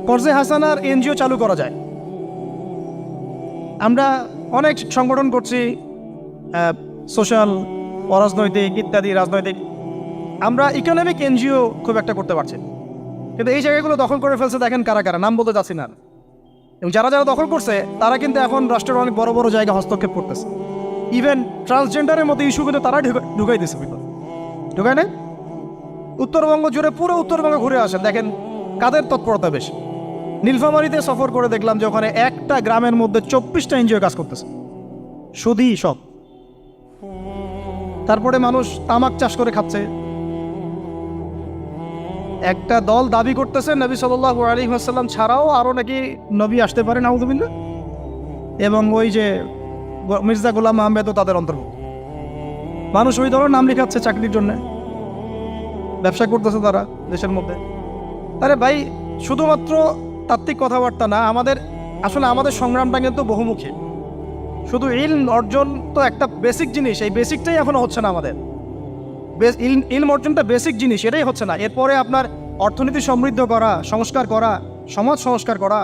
কর্জে হাসানার এনজিও চালু করা যায়। আমরা অনেক সংগঠন করছি, সোশ্যাল, অরাজনৈতিক ইত্যাদি রাজনৈতিক। আমরা ইকোনমিক এনজিও খুব একটা করতে পারছি, কিন্তু এই জায়গাগুলো দখল করে ফেলছে। দেখেন কারা কারা, নাম বলতে যাচ্ছি না। এবং যারা যারা দখল করছে তারা কিন্তু এখন রাষ্ট্রের অনেক বড় বড় জায়গা হস্তক্ষেপ করতেছে। ইভেন ট্রান্সজেন্ডারের মতো ইস্যু কিন্তু তারা ঢুকাই দিচ্ছে, ঢুকায় না। উত্তরবঙ্গ জুড়ে, পুরো উত্তরবঙ্গ ঘুরে আসেন, দেখেন কাদের তৎপরতা বেশি। নীলফামারীতে সফর করে দেখলাম যে ওখানে একটা গ্রামের মধ্যে 24টা এনজিও কাজ করতেছে, শুধুই সব। তারপরে মানুষ তামাক চাষ করে খাচ্ছে। একটা দল দাবি করতেছে নবী সাল্লাল্লাহু আলাইহি ওয়াসাল্লাম ছাড়াও আরও নাকি নবী আসতে পারে, নাউযুবিল্লাহ। এবং ওই যে মির্জা গোলাম আহমেদও তাদের অন্তর্ভুক্ত। মানুষ ওই দলের নাম লেখাচ্ছে চাকরির জন্য, ব্যবসা করতেছে তারা দেশের মধ্যে। আরে ভাই, শুধুমাত্র তাত্ত্বিক কথাবার্তা না, আসলে আমাদের সংগ্রামটা কিন্তু বহুমুখী। শুধু ইলম অর্জন তো একটা বেসিক জিনিস, এই বেসিকটাই এখনো হচ্ছে না আমাদের। ইলম অর্জনটা বেসিক জিনিস, এটাই হচ্ছে না। এরপরে আপনার অর্থনীতি সমৃদ্ধ করা, সংস্কার করা, সমাজ সংস্কার করা,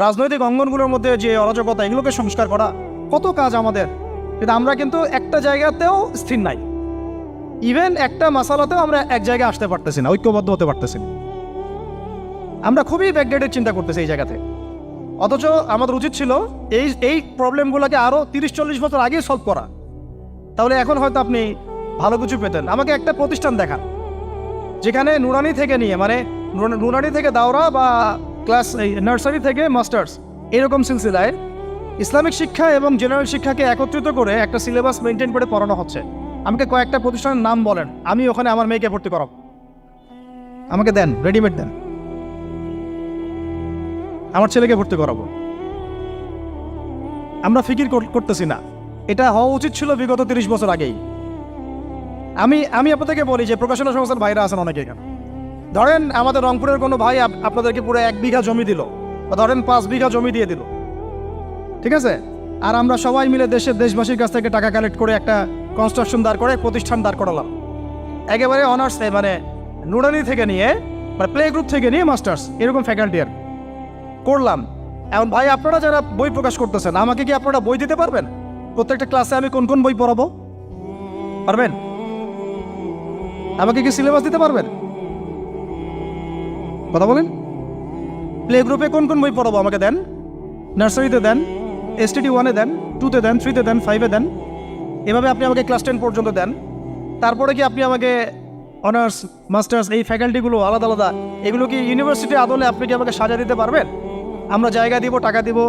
রাজনৈতিক অঙ্গনগুলোর মধ্যে যে অরাজকতা, এগুলোকে সংস্কার করা, কত কাজ আমাদের। কিন্তু আমরা কিন্তু একটা জায়গাতেও স্থির নাই। ইভেন একটা মাসালাতেও আমরা এক জায়গায় আসতে পারতেছি না, ঐক্যবদ্ধ হতে পারতেছি না। আমরা খুবই ব্যাকডেটেড চিন্তা করতেছি এই জায়গাতে। অথচ আমাদের উচিত ছিল এই প্রবলেমগুলোকে আরও 30-40 বছর আগেই সলভ করা। তাহলে এখন হয়তো আপনি ভালো কিছু পেতেন। আমাকে একটা প্রতিষ্ঠান দেখান যেখানে নুরানি থেকে নিয়ে, মানে নুরানি থেকে দাওরা বা ক্লাস নার্সারি থেকে মাস্টার্স, এরকম সিলসিলায় ইসলামিক শিক্ষা এবং জেনারেল শিক্ষাকে একত্রিত করে একটা সিলেবাস মেনটেন করে পড়ানো হচ্ছে। আমাকে কয়েকটা প্রতিষ্ঠানের নাম বলেন, আমি ওখানে আমার মেয়েকে ভর্তি করাবো। আমাকে দেন, রেডিমেড দেন, আমার ছেলেকে ভর্তি করাবো। আমরা ফিকির করতেছি না। এটা হওয়া উচিত ছিল বিগত 30 বছর আগেই। আমি আপনাদেরকে বলি যে প্রকাশনা সংস্থার ভাইরা আছেন অনেকে এখানে। ধরেন আমাদের রংপুরের কোনো ভাই আপনাদেরকে পুরো 1 বিঘা জমি দিল, বা ধরেন 5 বিঘা জমি দিয়ে দিল, ঠিক আছে? আর আমরা সবাই মিলে দেশবাসীর কাছ থেকে টাকা কালেক্ট করে একটা কনস্ট্রাকশন দাঁড় করে, প্রতিষ্ঠান দাঁড় করালাম। একেবারে অনার্স, মানে নুরানি থেকে নিয়ে, মানে প্লে গ্রুপ থেকে নিয়ে মাস্টার্স, এরকম ফ্যাকাল্টি আর করলাম। এখন ভাই আপনারা যারা বই প্রকাশ করতেছেন, আমাকে কি আপনারা বই দিতে পারবেন? প্রত্যেকটা ক্লাসে আমি কোন কোন বই পড়াবো পারবেন? আমাকে কি সিলেবাস দিতে পারবেন? কথা বলেন। প্লে গ্রুপে কোন কোন বই পড়াবো আমাকে দেন। নার্সারিতে দেন, STD 1-এ দেন, 2-তে দেন, 3-তে দেন, 5-এ দেন। এভাবে আপনি আমাকে ক্লাস 10 পর্যন্ত দেন। তারপরে কি আপনি আমাকে অনার্স, মাস্টার্স, এই ফ্যাকাল্টিগুলো আলাদা আলাদা, এগুলো কি ইউনিভার্সিটি আদলে আপনি কি আমাকে সাজা দিতে পারবেন? আমরা জায়গা দিব, টাকা দিব,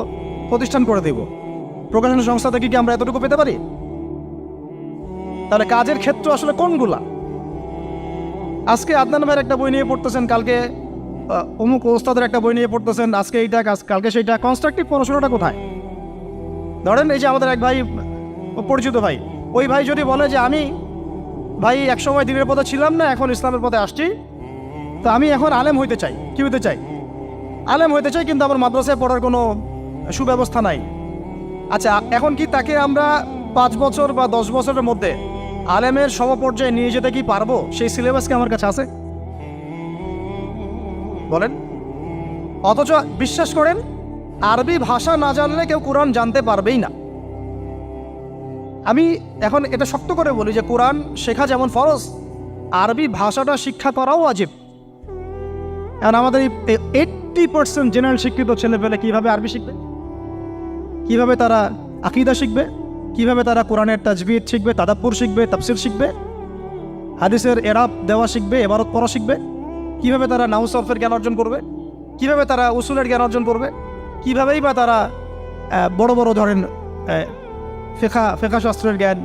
প্রতিষ্ঠান করে দিব। প্রকাশনা সংস্থা থেকে কি আমরা এতটুকু পেতে পারি? তাহলে কাজের ক্ষেত্র আসলে কোনগুলা? আজকে আদনান ভাইয়ের একটা বই নিয়ে পড়তেছেন, কালকে অমুক ওস্তাদের একটা বই নিয়ে পড়তেছেন, আজকে এইটা, কালকে সেইটা। কনস্ট্রাকটিভ পড়াশোনাটা কোথায়? ধরেন এই যে আমাদের এক ভাই, পরিচিত ভাই, ওই ভাই যদি বলে যে আমি ভাই একসময় দিনের পথে ছিলাম না, এখন ইসলামের পথে আসছি, তো আমি এখন আলেম হইতে চাই। কি হইতে চাই? আলেম হইতে চাই, কিন্তু আমার মাদ্রাসায় পড়ার কোনো সুব্যবস্থা নাই। আচ্ছা, এখন কি তাকে আমরা 5 বছর বা 10 বছরের মধ্যে আলেমের সমপর্যায়ে নিয়ে যেতে কি পারবো? সেই সিলেবাস কি আমার কাছে আছে? বলেন। অথচ বিশ্বাস করেন, আরবি ভাষা না জানলে কেউ কোরআন জানতে পারবেই না। আমি এখন এটা শক্ত করে বলি যে কোরআন শেখা যেমন ফরজ, আরবি ভাষাটা শিক্ষা করাও ওয়াজিব। এখন আমাদের 80% জেনারেল শিক্ষিত ছেলেপেলে কিভাবে আরবি শিখবে? কিভাবে তারা আকীদা শিখবে? কিভাবে তারা কোরআনের তাজবিদ শিখবে, তাদাব্বুর শিখবে, তাফসির শিখবে, হাদিসের এরাব দেওয়া শিখবে, এবারত পড়া শিখবে, কিভাবে তারা নাহু সরফের জ্ঞান অর্জন করবে, কিভাবে তারা উসুলের জ্ঞান অর্জন করবে, কিভাবেই বা তারা বড় বড় ধরেন ফেকা শাস্ত্রের জ্ঞান,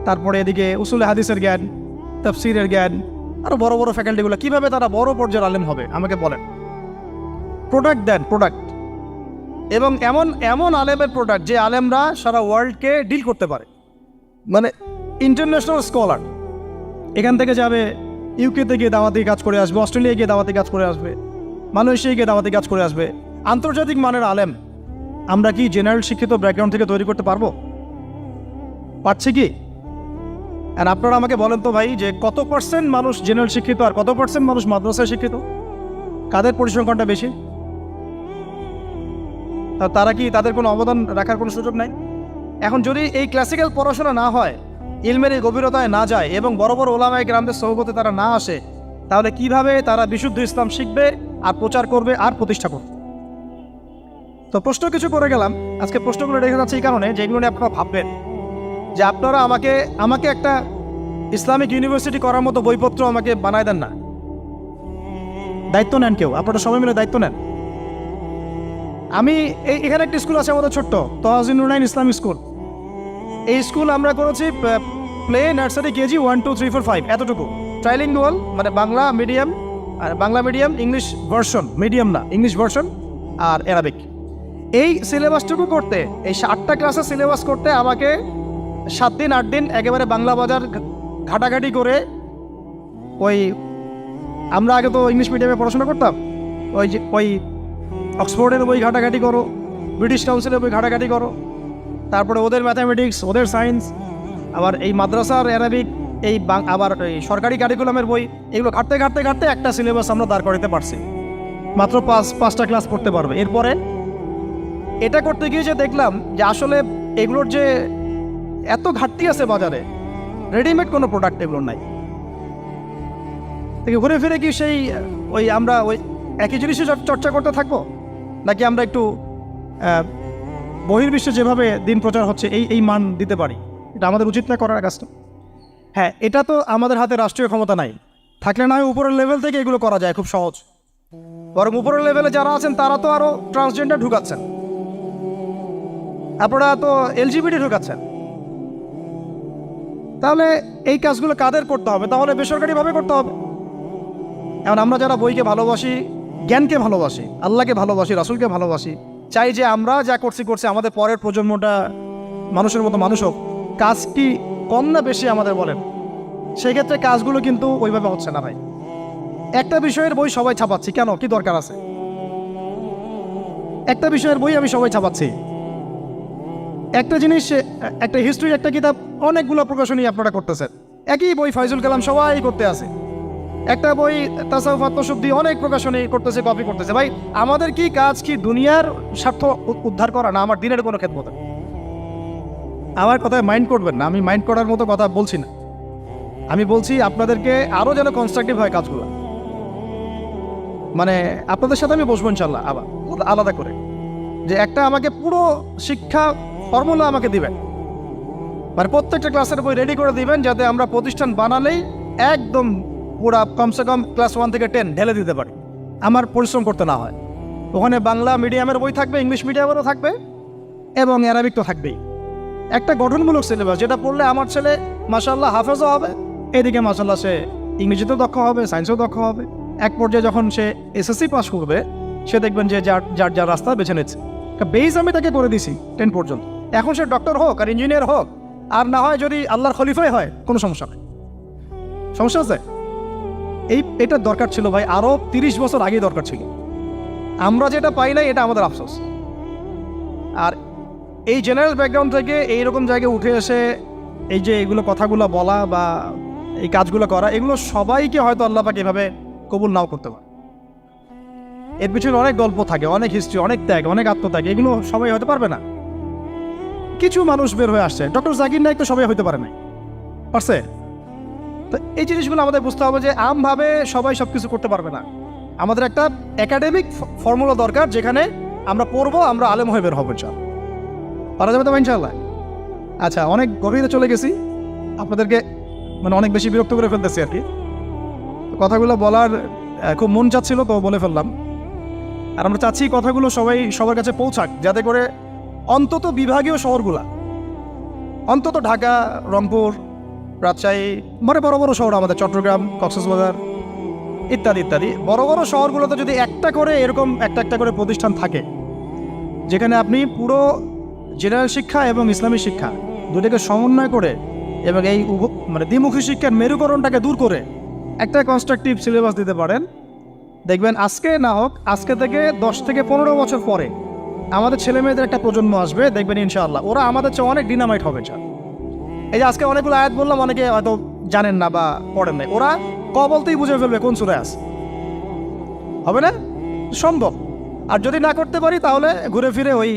তারপরে এদিকে উসুলে হাদিসের জ্ঞান, তাফসিরের জ্ঞান, আরও বড় বড় ফ্যাকাল্টিগুলো, কিভাবে তারা বড় পর্যায়ের আলেম হবে আমাকে বলেন। প্রোডাক্ট দেন, প্রোডাক্ট, এবং এমন এমন আলেমের প্রোডাক্ট যে আলেমরা সারা ওয়ার্ল্ডকে ডিল করতে পারে, মানে ইন্টারন্যাশনাল স্কলার। এখান থেকে যাবে ইউকেতে গিয়ে দাওয়াতি কাজ করে আসবে, অস্ট্রেলিয়ায় গিয়ে দাওয়াতি কাজ করে আসবে, মালয়েশিয়ায় গিয়ে দাওয়াতি কাজ করে আসবে, আন্তর্জাতিক মানের আলেম আমরা কি জেনারেল শিক্ষিত ব্যাকগ্রাউন্ড থেকে তৈরি করতে পারবো? পারছি কি? আর আপনারা আমাকে বলেন তো ভাই, যে কত পার্সেন্ট মানুষ জেনারেল শিক্ষিত আর কত পার্সেন্ট মানুষ মাদ্রাসায় শিক্ষিত? কাদের পরিসংখ্যানটা বেশি? তারা কি, তাদের কোনো অবদান রাখার কোনো সুযোগ নাই? এখন যদি এই ক্লাসিক্যাল পড়াশোনা না হয়, ইলমের এই গভীরতায় না যায় এবং বড় বড় ওলামায়ে কেরামদের সোহবতে তারা না আসে, তাহলে কিভাবে তারা বিশুদ্ধ ইসলাম শিখবে আর প্রচার করবে আর প্রতিষ্ঠা করবে? তো প্রশ্ন কিছু করে গেলাম। আজকে প্রশ্নগুলো রেখে যাচ্ছে এই কারণে, যেগুলো নিয়ে আপনারা ভাববেন যে আপনারা আমাকে একটা ইসলামিক ইউনিভার্সিটি করার মতো বইপত্র আমাকে বানায় দেন না। দায়িত্ব নেন কেউ, আপনারা সবাই মিলে দায়িত্ব নেন। আমি এখানে একটা স্কুল আছে আমাদের ছোট্ট, তহাজিন নুরাইন ইসলামিক স্কুল। এই স্কুল আমরা করেছি প্লে, নার্সারি, কেজি 1, 2, 3, 4, 5 এতটুকু। ট্রাইলিঙ্গুয়াল, মানে বাংলা মিডিয়াম, আর Bangla medium English version, medium না ইংলিশ ভার্সন, আর অ্যারাবিক। এই সিলেবাসটুকু করতে, এই 8টা ক্লাসের সিলেবাস করতে আমাকে 7 দিন 8 দিন একেবারে বাংলা বাজার ঘাটাঘাটি করে, ওই আমরা আগে তো ইংলিশ মিডিয়ামে পড়াশোনা করতাম, ওই অক্সফোর্ডের বই ঘাটাঘাটি করো, ব্রিটিশ কাউন্সিলের বই ঘাটাঘাটি করো, তারপরে ওদের ম্যাথামেটিক্স, ওদের সায়েন্স, আবার এই মাদ্রাসার অ্যারাবিক, আবার এই সরকারি কারিকুলামের বই, এগুলো ঘাটতে ঘাটতে ঘাটতে একটা সিলেবাস আমরা দাঁড় করাতে পারছি। মাত্র 5টা ক্লাস পড়তে পারবে। এরপরে এটা করতে গিয়ে যে দেখলাম যে আসলে এগুলোর যে এত ঘাটতি আছে বাজারে, রেডিমেড কোনো প্রোডাক্ট এগুলোর নাই। ঘুরে ফিরে কি সেই আমরা একই জিনিসই চর্চা করতে থাকবো, নাকি আমরা একটু বহির্বিশ্বে যেভাবে দিন প্রচার হচ্ছে এই মান দিতে পারি? এটা আমাদের উচিত না করার কাজটা? হ্যাঁ, এটা তো আমাদের হাতে রাষ্ট্রীয় ক্ষমতা নাই, থাকলে না হয় উপরের লেভেল থেকে এগুলো করা যায় খুব সহজ। বরং উপরের লেভেলে যারা আছেন তারা তো আরও ট্রান্সজেন্ডার ঢুকাচ্ছেন, আপনারা তো এলজিবিটি ঢুকাচ্ছেন। তাহলে এই কাজগুলো কাদের করতে হবে? তাহলে বেসরকারিভাবে করতে হবে। এখন আমরা যারা বইকে ভালোবাসি, জ্ঞানকে ভালোবাসি, আল্লাহকে ভালোবাসি, রাসূলকে ভালোবাসি, চাই যে আমরা যা করছি আমাদের পরের প্রজন্মটা মানুষের মতো মানুষ হোক। কাজ কি কম না বেশি আমাদের বলেন? সেই ক্ষেত্রে কাজগুলো কিন্তু ওইভাবে হচ্ছে না ভাই। একটা বিষয়ের বই সবাই ছাপাচ্ছি, কেন? কি দরকার আছে? একটা বিষয়ের বই আমি সবাই ছাপাচ্ছি। একটা জিনিস, একটা হিস্ট্রি, একটা কিতাব, অনেকগুলো প্রকাশনী আপনারা করতেছেন। একই বই ফাইজুল কালাম সবাই করতে আছে। একটা বই তাসাউফ আত্মশুদ্ধি, অনেক প্রকাশনী করতেছে, কপি করতেছে। ভাই আমাদের কি কাজ? কি দুনিয়ার স্বার্থ উদ্ধার করা, না আমার দিনের কোনো খেদমত? আমার কথায় মাইন্ড করবেন না, আমি মাইন্ড করার মতো কথা বলছি না। আমি বলছি আপনাদেরকে আরও যেন কনস্ট্রাকটিভ হয় কাজগুলো। মানে আপনাদের সাথে আমি বসবো ইনশাল্লাহ আবার আলাদা করে, যে একটা আমাকে পুরো শিক্ষা ফর্মুলা আমাকে দিবেন, মানে প্রত্যেকটা ক্লাসের বই রেডি করে দিবেন, যাতে আমরা প্রতিষ্ঠান বানালেই একদম পুরা কমসে কম ক্লাস 1 থেকে 10 ঢেলে দিতে পারি, আমার পরিশ্রম করতে না হয়। ওখানে বাংলা মিডিয়ামের বই থাকবে, ইংলিশ মিডিয়ামেরও থাকবে, এবং অ্যারাবিক তো থাকবেই। একটা গঠনমূলক সিলেবাস, যেটা পড়লে আমার ছেলে মাশাআল্লাহ হাফেজও হবে, এদিকে মাশাআল্লাহ সে ইংরেজিতেও দক্ষ হবে, সায়েন্সেও দক্ষ হবে। এক পর্যায়ে যখন সে এসএসসি পাস করবে, সে দেখবেন যে যার রাস্তা বেছে নিচ্ছে। বেস আমি তাকে করে দিছি 10 পর্যন্ত। এখন সে ডক্টর হোক আর ইঞ্জিনিয়ার হোক, আর না হয় যদি আল্লাহর খলিফাই হয়, কোনো সমস্যা নেই। সমস্যা আছে? এটা দরকার ছিল ভাই, আরও 30 বছর আগেই দরকার ছিল। আমরা যেটা পাই নাই, এটা আমাদের আফসোস। আর এই জেনারেল ব্যাকগ্রাউন্ড থেকে এইরকম জায়গায় উঠে এসে এই যে এগুলো কথাগুলো বলা বা এই কাজগুলো করা, এগুলো সবাইকে হয়তো আল্লাহ পাক এভাবে কবুল নাও করতে পারে। এর পিছনে অনেক গল্প থাকে, অনেক হিস্ট্রি, অনেক ত্যাগ, অনেক আত্মত্যাগ, এগুলো সবাই হতে পারবে না। কিছু মানুষ বের হয়ে আসছে, ডক্টর জাকির নাইক তো সবাই হতে পারে নাই, পারছে? তো এই জিনিসগুলো আমাদের বুঝতে হবে যে আমভাবে সবাই সব কিছু করতে পারবে না। আমাদের একটা একাডেমিক ফর্মুলা দরকার, যেখানে আমরা পড়বো, আমরা আলেম হয়ে বের হবো। পারা যাবে তো ইনশাআল্লাহ? আচ্ছা, অনেক গভীরে চলে গেছি, আপনাদেরকে মানে অনেক বেশি বিরক্ত করে ফেলতেছি আর কি। কথাগুলো বলার খুব মন চাচ্ছিল, তো বলে ফেললাম। আর আমরা চাচ্ছি কথাগুলো সবার কাছে পৌঁছাক, যাতে করে অন্তত বিভাগীয় শহরগুলা, অন্তত ঢাকা, রংপুর, রাজশাহী, মানে বড় বড় শহর আমাদের চট্টগ্রাম, কক্সবাজার ইত্যাদি ইত্যাদি বড় বড় শহরগুলোতে যদি একটা করে এরকম একটা করে প্রতিষ্ঠান থাকে, যেখানে আপনি পুরো জেনারেল শিক্ষা এবং ইসলামী শিক্ষা দুটোকে সমন্বয় করে এবং এই মানে দ্বিমুখী শিক্ষার মেরুকরণটাকে দূর করে একটা কনস্ট্রাকটিভ সিলেবাস দিতে পারেন, দেখবেন আজকে না হোক, আজকে থেকে 10 থেকে 15 বছর পরে আমাদের ছেলে মেয়েদের একটা প্রজন্ম আসবে, দেখবেন ইনশাআল্লাহ ওরা আমাদের চেয়ে অনেক ডিনামাইট হবে। এই যে আজকে অনেকগুলো আয়াত বললাম, অনেকে হয়তো জানেন না বা পড়েন নাই, ওরা বলতেই বুঝে ফেলবে কোন সূরায় আছে। হবে না? সম্ভব। আর যদি না করতে পারি তাহলে ঘুরে ফিরে ওই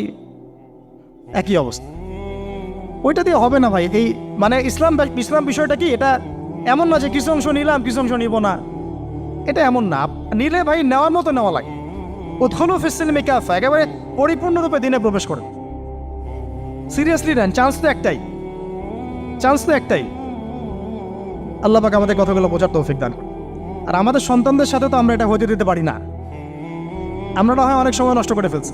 একই অবস্থা। ওইটা দিয়ে হবে না ভাই। এই মানে ইসলাম বিষয়টা কি, এটা এমন না যে কিছু অংশ নিলাম কিছু অংশ নিব না, এটা এমন না। নিলে ভাই নেওয়ার মতো নেওয়া লাগে। উদখুলু ফিস-সিলমি কাফা, একেবারে পরিপূর্ণরূপে দিনে প্রবেশ করেন। সিরিয়াসলি নেন, চান্স তো একটাই। আল্লাহ পাক আমাদের কথাগুলো বোঝার তৌফিক দান করুন। আর আমাদের সন্তানদের সাথে তো আমরা এটা হতে দিতে পারি না। আমরা না হয় অনেক সময় নষ্ট করে ফেলছি।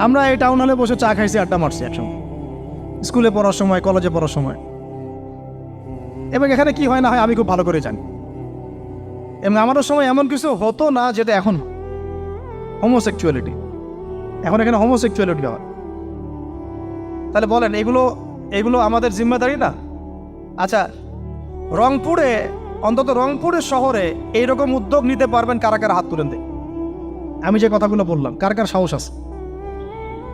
আমরা এই টাউন হলে বসে চা খাইছি, আড্ডা মারছি একসঙ্গে, স্কুলে পড়ার সময়, কলেজে পড়ার সময়। এবং এখানে কি হয় না হয় আমি খুব ভালো করে জানি। এবং আমারও সময় এমন কিছু হতো না যেটা এখন হোমোসেক্সুয়ালিটি, এখন এখানে হোমোসেক্সুয়ালিটি হয়। তাহলে বলেন এগুলো আমাদের জিম্মেদারি না? আচ্ছা, রংপুরে, অন্তত রংপুরের শহরে এইরকম উদ্যোগ নিতে পারবেন কারা কারা? হাত তুলেন দেয়। আমি যে কথাগুলো বললাম, কার কার সাহস আছে?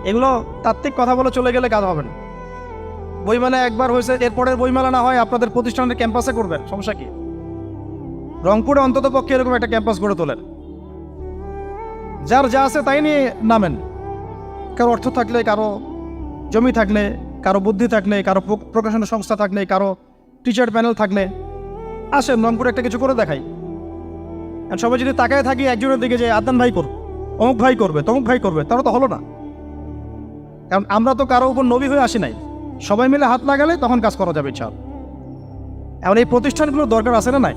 এগুলো তাত্ত্বিক কথা বলে চলে গেলে কাজ হবে না। বইমেলা একবার হয়েছে, এরপরের বইমেলা না হয় আপনাদের প্রতিষ্ঠানের ক্যাম্পাসে করবেন, সমস্যা কি? রংপুরে অন্তত পক্ষে এরকম একটা ক্যাম্পাস গড়ে তোলেন। যার যা আছে তাই নিয়ে নামেন। কারো অর্থ থাকলে, কারো জমি থাকলে, কারো বুদ্ধি থাকলে, কারো প্রকাশনা সংস্থা থাকলে, কারো টিচার প্যানেল থাকলে আসেন, রংপুরে একটা কিছু করে দেখাই। আর সবাই যদি তাকায় থাকি একজনের দিকে যে আদনান ভাই করবে, অমুক ভাই করবে, তমুক ভাই করবে, তারা তো হলো না। কারণ আমরা তো কারো উপর নবী হয়ে আসি নাই। সবাই মিলে হাত লাগালে তখন কাজ করা যাবে ইনশাআল্লাহ। এমন এই প্রতিষ্ঠানগুলোর দরকার আছে না নাই?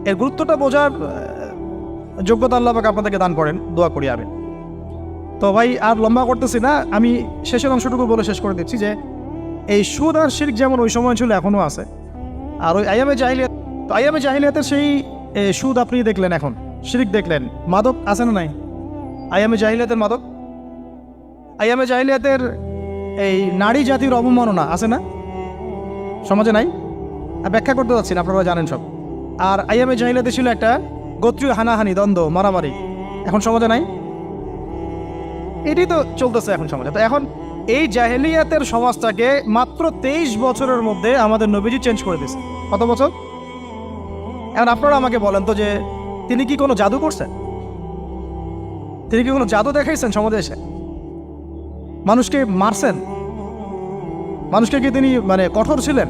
এর গুরুত্বটা বোঝার যোগ্যতা আল্লাহ পাক আপনাদেরকে দান করেন, দোয়া করি আমি। তো ভাই আর লম্বা করতেছি না, আমি শেষের অংশটুকু বলে শেষ করে দিচ্ছি যে এই সুদ আর শিরক যেমন ওই সময় ছিল এখনও আছে। আর ওই আইয়ামে জাহিলিয়াতের সেই সুদ আপনি দেখলেন, এখন শিরক দেখলেন, মাদক আছে না নাই? আইয়ামে জাহিলিয়াতের মাদক, আইয়ামে জাহিলিয়াতের এই নারী জাতির অবমাননা আছে না সমাজে? নাই? ব্যাখ্যা করতে যাচ্ছি না, আপনারা জানেন সব। আর আইয়ামে জাহিলিয়াতে ছিল একটা গোত্রীয় হানাহানি, দ্বন্দ্ব, মারামারি, এখন সমাজে নাই? এটাই তো চলতেছে এখন সমাজে। তো এখন এই জাহেলিয়াতের সমাজটাকে মাত্র 23 বছরের মধ্যে আমাদের নবীজি চেঞ্জ করে দিয়েছে। কত বছর? এখন আপনারা আমাকে বলেন তো যে তিনি কি কোনো জাদু করছেন? তিনি কি কোনো জাদু দেখাইছেন সমাজে এসে? মানুষকে মারছেন? মানুষকে কি তিনি মানে কঠোর ছিলেন?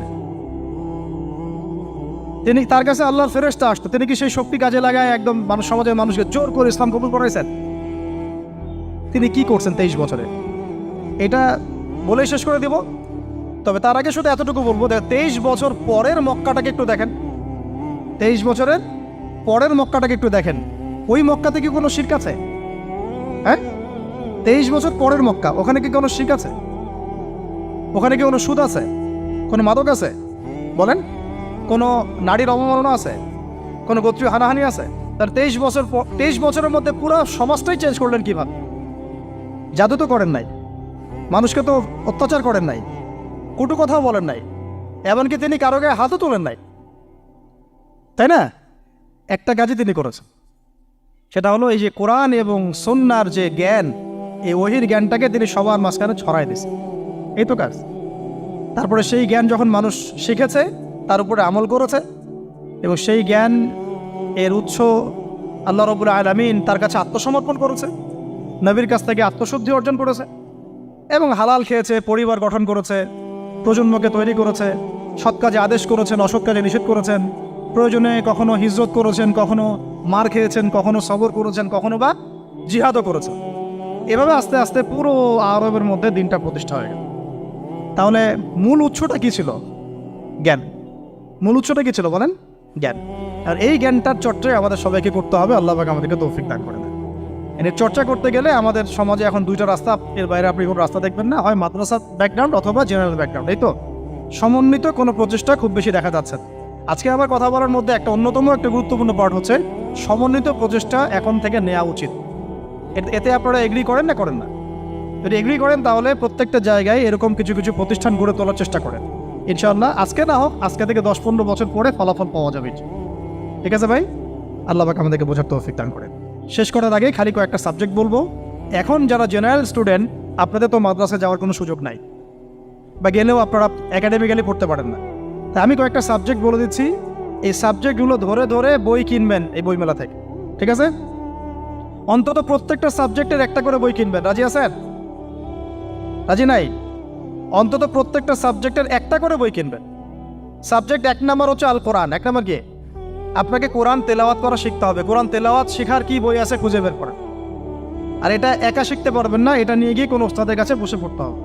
তিনি, তার কাছে আল্লাহর ফেরেশতা আসতো, তিনি কি সেই শক্তি কাজে লাগায় একদম সমাজের মানুষকে জোর করে ইসলাম কবুল করাইছেন? তিনি কি করছেন 23 বছরে? এটা বলেই শেষ করে দিব। তবে তার আগে শুধু এতটুকু বলবো, 23 বছর পরের মক্কাটাকে একটু দেখেন। 23 বছরের পরের মক্কাটাকে একটু দেখেন। ওই মক্কাতে কি কোনো শিরক আছে? হ্যাঁ, 23 বছর পরের মক্কা, ওখানে কি কোনো শিরক আছে? ওখানে কি কোনো সুদ আছে? কোনো মাদক আছে? বলেন, কোনো নারীর অবমাননা আছে? কোনো গোত্রীয় হানাহানি আছে? তার 23 বছরের মধ্যে পুরো সমাজটাই চেঞ্জ করলেন কিভাবে? জাদু তো করেন নাই, মানুষকে তো অত্যাচার করেন নাই, কটু কথাও বলেন নাই, এমনকি তিনি কারো গায়ে হাতও তোলেন নাই, তাই না? একটা কাজই তিনি করেছেন, সেটা হলো এই যে কোরআন এবং সুন্নাহর যে জ্ঞান, এই ওহীর জ্ঞানটাকে তিনি সবার মাঝখানে ছড়াই দিয়েছেন। এই তো কাজ। তারপরে সেই জ্ঞান যখন মানুষ শিখেছে, তার উপরে আমল করেছে, এবং সেই জ্ঞান এর উৎস আল্লাহ রাব্বুল আলামিন তার কাছে আত্মসমর্পণ করেছে, নবীর কাছ থেকে আত্মশুদ্ধি অর্জন করেছে, এবং হালাল খেয়েছে, পরিবার গঠন করেছে, প্রজন্মকে তৈরি করেছে, সৎ কাজে আদেশ করেছেন, অসৎ কাজে নিষেধ করেছেন, প্রয়োজনে কখনো হিজরত করেছেন, কখনো মার খেয়েছেন, কখনো সবর করেছেন, কখনো বা জিহাদও করেছেন। এভাবে আস্তে আস্তে পুরো আরবের মধ্যে দিনটা প্রতিষ্ঠা হয়ে গেল। তাহলে মূল উৎসটা কী ছিল? জ্ঞান। মূল উৎসটা কী ছিল বলেন? জ্ঞান। আর এই জ্ঞানটার চর্চায় আমাদের সবাইকে করতে হবে। আল্লাহ পাক আমাদেরকে তৌফিক দান করে দেন। এর চর্চা করতে গেলে আমাদের সমাজে এখন দুইটা রাস্তা, এর বাইরে আপনি কোনো রাস্তা দেখবেন না, হয় মাদ্রাসা ব্যাকগ্রাউন্ড অথবা জেনারেল ব্যাকগ্রাউন্ড, এই তো। সমন্বিত কোনো প্রচেষ্টা খুব বেশি দেখা যাচ্ছে। আজকে আমার কথা বলার মধ্যে একটা অন্যতম একটা গুরুত্বপূর্ণ পার্ট হচ্ছে সমন্বিত প্রচেষ্টা এখন থেকে নেওয়া উচিত। এতে আপনারা এগ্রি করেন না করেন না? যদি এগ্রি করেন তাহলে প্রত্যেকটা জায়গায় এরকম কিছু কিছু প্রতিষ্ঠান গড়ে তোলার চেষ্টা করেন। ইনশাআল্লাহ আজকে না হোক, আজকে থেকে 10-15 বছর পরে ফলাফল পাওয়া যাবে। ঠিক আছে ভাই? আল্লাহ পাক আমাদেরকে বোঝার তৌফিক দান করেন। শেষ করার আগে খালি কয়েকটা সাবজেক্ট বলবো। এখন যারা জেনারেল স্টুডেন্ট, আপনাদের তো মাদ্রাসায় যাওয়ার কোনো সুযোগ নাই, বা গেলেও আপনারা একাডেমিক্যালি পড়তে পারেন না। তাই আমি কয়েকটা সাবজেক্ট বলে দিচ্ছি, এই সাবজেক্টগুলো ধরে ধরে বই কিনবেন এই বইমেলা থেকে। ঠিক আছে? অন্তত প্রত্যেকটা সাবজেক্টের একটা করে বই কিনবেন। রাজি আছেন? রাজি নাই? অন্তত প্রত্যেকটা সাবজেক্টের একটা করে বই কিনবেন। সাবজেক্ট 1 নম্বর হচ্ছে আল কোরআন। 1 নম্বর কি? আপনাকে কোরআন তেলাওয়াত করা শিখতে হবে। কোরআন তেলাওয়াত শেখার কি বই আছে খুঁজে বের করেন। আর এটা একা শিখতে পারবেন না, এটা নিয়ে গিয়ে কোনো ওস্তাদের কাছে বসে পড়তে হবে।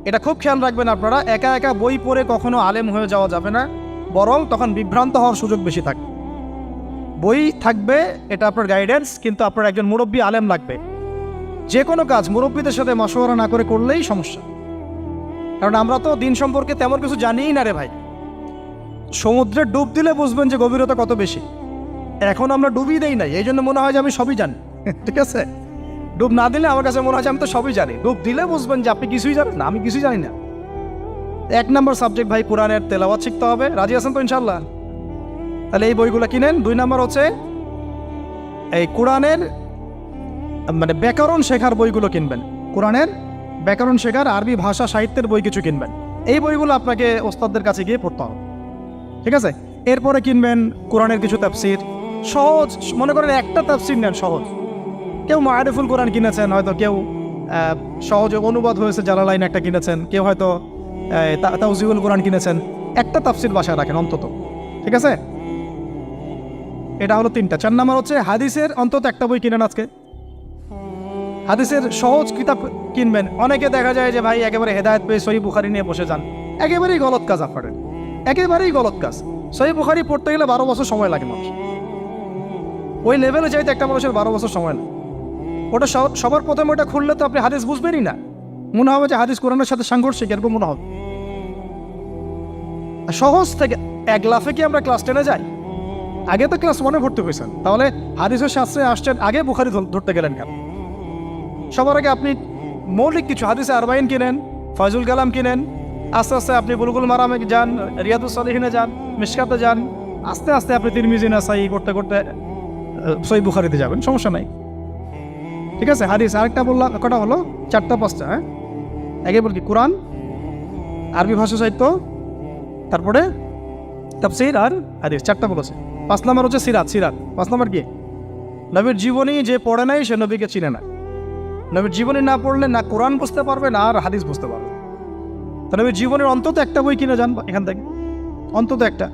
এটা খুব খেয়াল রাখবেন আপনারা, একা একা বই পড়ে কখনো আলেম হয়ে যাওয়া যাবে না, বরং তখন বিভ্রান্ত হওয়ার সুযোগ বেশি থাকে। বই থাকবে, এটা আপনার গাইডেন্স, কিন্তু আপনার একজন মুরব্বী আলেম লাগবে। যে কোনো কাজ মুরব্বীদের সাথে মশওয়ারা না করে করলেই সমস্যা। কারণ আমরা তো দিন সম্পর্কে তেমন কিছু জানিই না রে ভাই। সমুদ্রে ডুব দিলে বুঝবেন যে গভীরতা কত বেশি। এখন আমরা ডুবই দেই নাই, এই জন্য মনে হয় যে আমি সবই জানি। ঠিক আছে? ডুব না দিলে আমার কাছে মনে হয় যে আমি তো সবই জানি। ডুব দিলে বুঝবেন যে আপনি কিছুই জানেন না, আমি কিছুই জানি না। 1 নম্বর সাবজেক্ট ভাই কোরআনের তেলাওয়াত শিখতে হবে। রাজি আছেন তো ইনশাল্লাহ? তাহলে এই বইগুলো কিনেন। 2 নম্বর হচ্ছে এই কোরআনের মানে ব্যাকরণ শেখার বইগুলো কিনবেন। কোরআনের ব্যাকরণ শেখার আরবি ভাষা সাহিত্যের বই কিছু কিনবেন। এই বইগুলো আপনাকে ওস্তাদদের কাছে গিয়ে পড়তে হবে। ঠিক আছে? এরপরে কিনবেন কোরআনের কিছু তাফসির, সহজ। মনে করেন একটা তাফসির নেন সহজ। কেউ মারিফুল কোরআন কিনেছেন, হয়তো কেউ সহজে অনুবাদ হয়েছে জালালাইন একটা কিনেছেন, কেউ হয়তো তাওজিউল কোরআন কিনেছেন। একটা তাফসির বাসায় রাখেন অন্তত। ঠিক আছে? এটা হলো 3টা। 4 নম্বর হচ্ছে হাদিসের অন্তত একটা বই কিনেন আজকে। হাদিসের সহজ কিতাব কিনবেন। অনেকে দেখা যায় যে ভাই একেবারে হেদায়েত পেয়ে সহিহ বুখারী নিয়ে বসে যান। একেবারেই গলত কাজ আপনাদের, একেবারেই গলত কাজ। সহিহ বুখারী পড়তে গেলে 12 বছর সময় লাগে মানুষ। ওই লেভেলে যাইতে একটা মানুষের 12 বছর সময় লাগে। ওটা সবার প্রথমে ওটা খুললে তো আপনি হাদিস বুঝবেনই না। মনে হবে যে হাদিস কোরআনের সাথে সাংঘর্ষিক, এরকম মনে হবে। সহজ থেকে 1 লাফে কি আমরা ক্লাস 10-এ যাই? আগে তো ক্লাস 1-এ ভর্তি হয়েছেন, তাহলে হাদিসের শাস্ত্রে আসছেন, আগে বুখারী ধরতে গেলেন কেন? সবার আগে আপনি মৌলিক কিছু হাদিসে আরবাইন কিনেন, ফয়জুল কালাম কিনেন, আস্তে আস্তে আপনি বুলুগুল মারামে যান, রিয়াদুস সালিহিনে যান, মিশকাতে যান, আস্তে আস্তে আপনি তিরমিজি নাসাই করতে করতে সহিহ বুখারীতে যাবেন, সমস্যা নাই। ঠিক আছে? হাদিস আরেকটা বললাম, কটা হলো? 4টা-5টা। হ্যাঁ, আগে বল কি? কোরআন, আরবি ভাষা সাহিত্য, তারপরে তাফসীর আর হাদিস। 4টা বলেছে। 5 নম্বর হচ্ছে সিরাত। 5 নম্বর কি? নবীর জীবনী যে পড়ে নাই সে নবীকে চিনে না। নবীর জীবনী না পড়লে না কোরআন বুঝতে পারবে না আর হাদিস বুঝতে পারবে। তো নবীর জীবনের অন্তত একটা বই কিনে যান এখান থেকে, অন্তত একটা।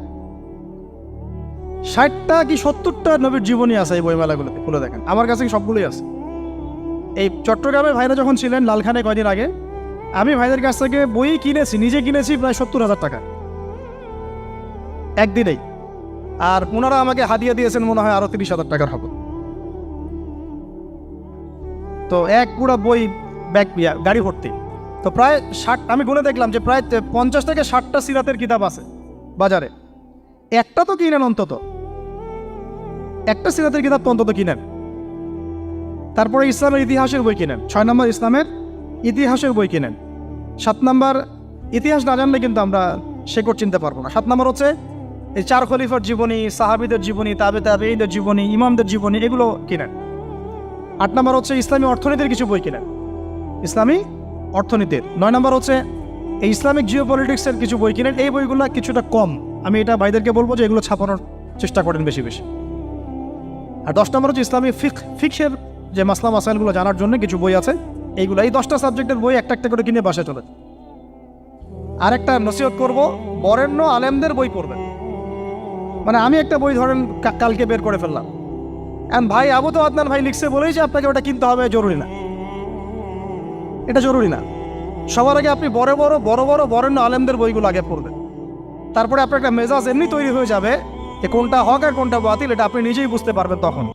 60টা কি 70টা নবীর জীবনী আছে এই বইমেলাগুলোতে, খুলে দেখেন। আমার কাছে সবগুলোই আছে। এই চট্টগ্রামে ভাইরা যখন ছিলেন লালখানে কয়দিন আগে, আমি ভাইদের কাছ থেকে বই কিনেছি, নিজে কিনেছি প্রায় 70,000 টাকা একদিনেই। আর ওনারা আমাকে হাদিয়া দিয়েছেন মনে হয় আরো 30,000 টাকার হবে। তো এক পুরো বই ব্যাগ গাড়ি ভর্তি। তো প্রায় 60, আমি গুনে দেখলাম যে প্রায় 50 থেকে 60টা সিরাতের কিতাব আছে বাজারে। একটা তো কিনেন, অন্তত একটা সিরাতের কিতাব তো অন্তত কিনেন। তারপরে ইসলামের ইতিহাসের বই কিনেন। 6 নম্বর ইসলামের ইতিহাসের বই কিনেন। 7 নম্বর ইতিহাস না জানলে কিন্তু আমরা শেকড় চিনতে পারবো না। 7 নম্বর হচ্ছে এই 4 খলিফার জীবনী, সাহাবীদের জীবনী, তাবেঈদের জীবনী, ইমামদের জীবনী, এগুলো কিনেন। 8 নম্বর হচ্ছে ইসলামী অর্থনীতির কিছু বই কিনেন, ইসলামী অর্থনীতির। 9 নম্বর হচ্ছে এই ইসলামিক জিওপলিটিক্সের কিছু বই কিনেন। এই বইগুলো কিছুটা কম, আমি এটা ভাইদেরকে বলবো যে এগুলো ছাপানোর চেষ্টা করেন বেশি বেশি। আর 10 নম্বর হচ্ছে ইসলামী ফিকহের যে মাসলা মাসাইলগুলো জানার জন্য কিছু বই আছে, এইগুলো। এই 10টা সাবজেক্টের বই একটা একটা করে কিনে বাসায় চলে। আর একটা নসিহত করবো, বরেণ্য আলেমদের বই পড়বেন। মানে আমি একটা বই ধরেন কালকে বের করে ফেললাম, ভাই আবু তো আদনান ভাই লিখছে বলেই যে আপনাকে ওটা কিনতে হবে জরুরি না, এটা জরুরি না। সবার আগে আপনি বরেণ্য আলেমদের বইগুলো আগে পড়বেন। তারপরে আপনার একটা মেজাজ এমনি তৈরি হয়ে যাবে যে কোনটা হক আর কোনটা বাতিল, এটা আপনি নিজেই বুঝতে পারবেন তখন।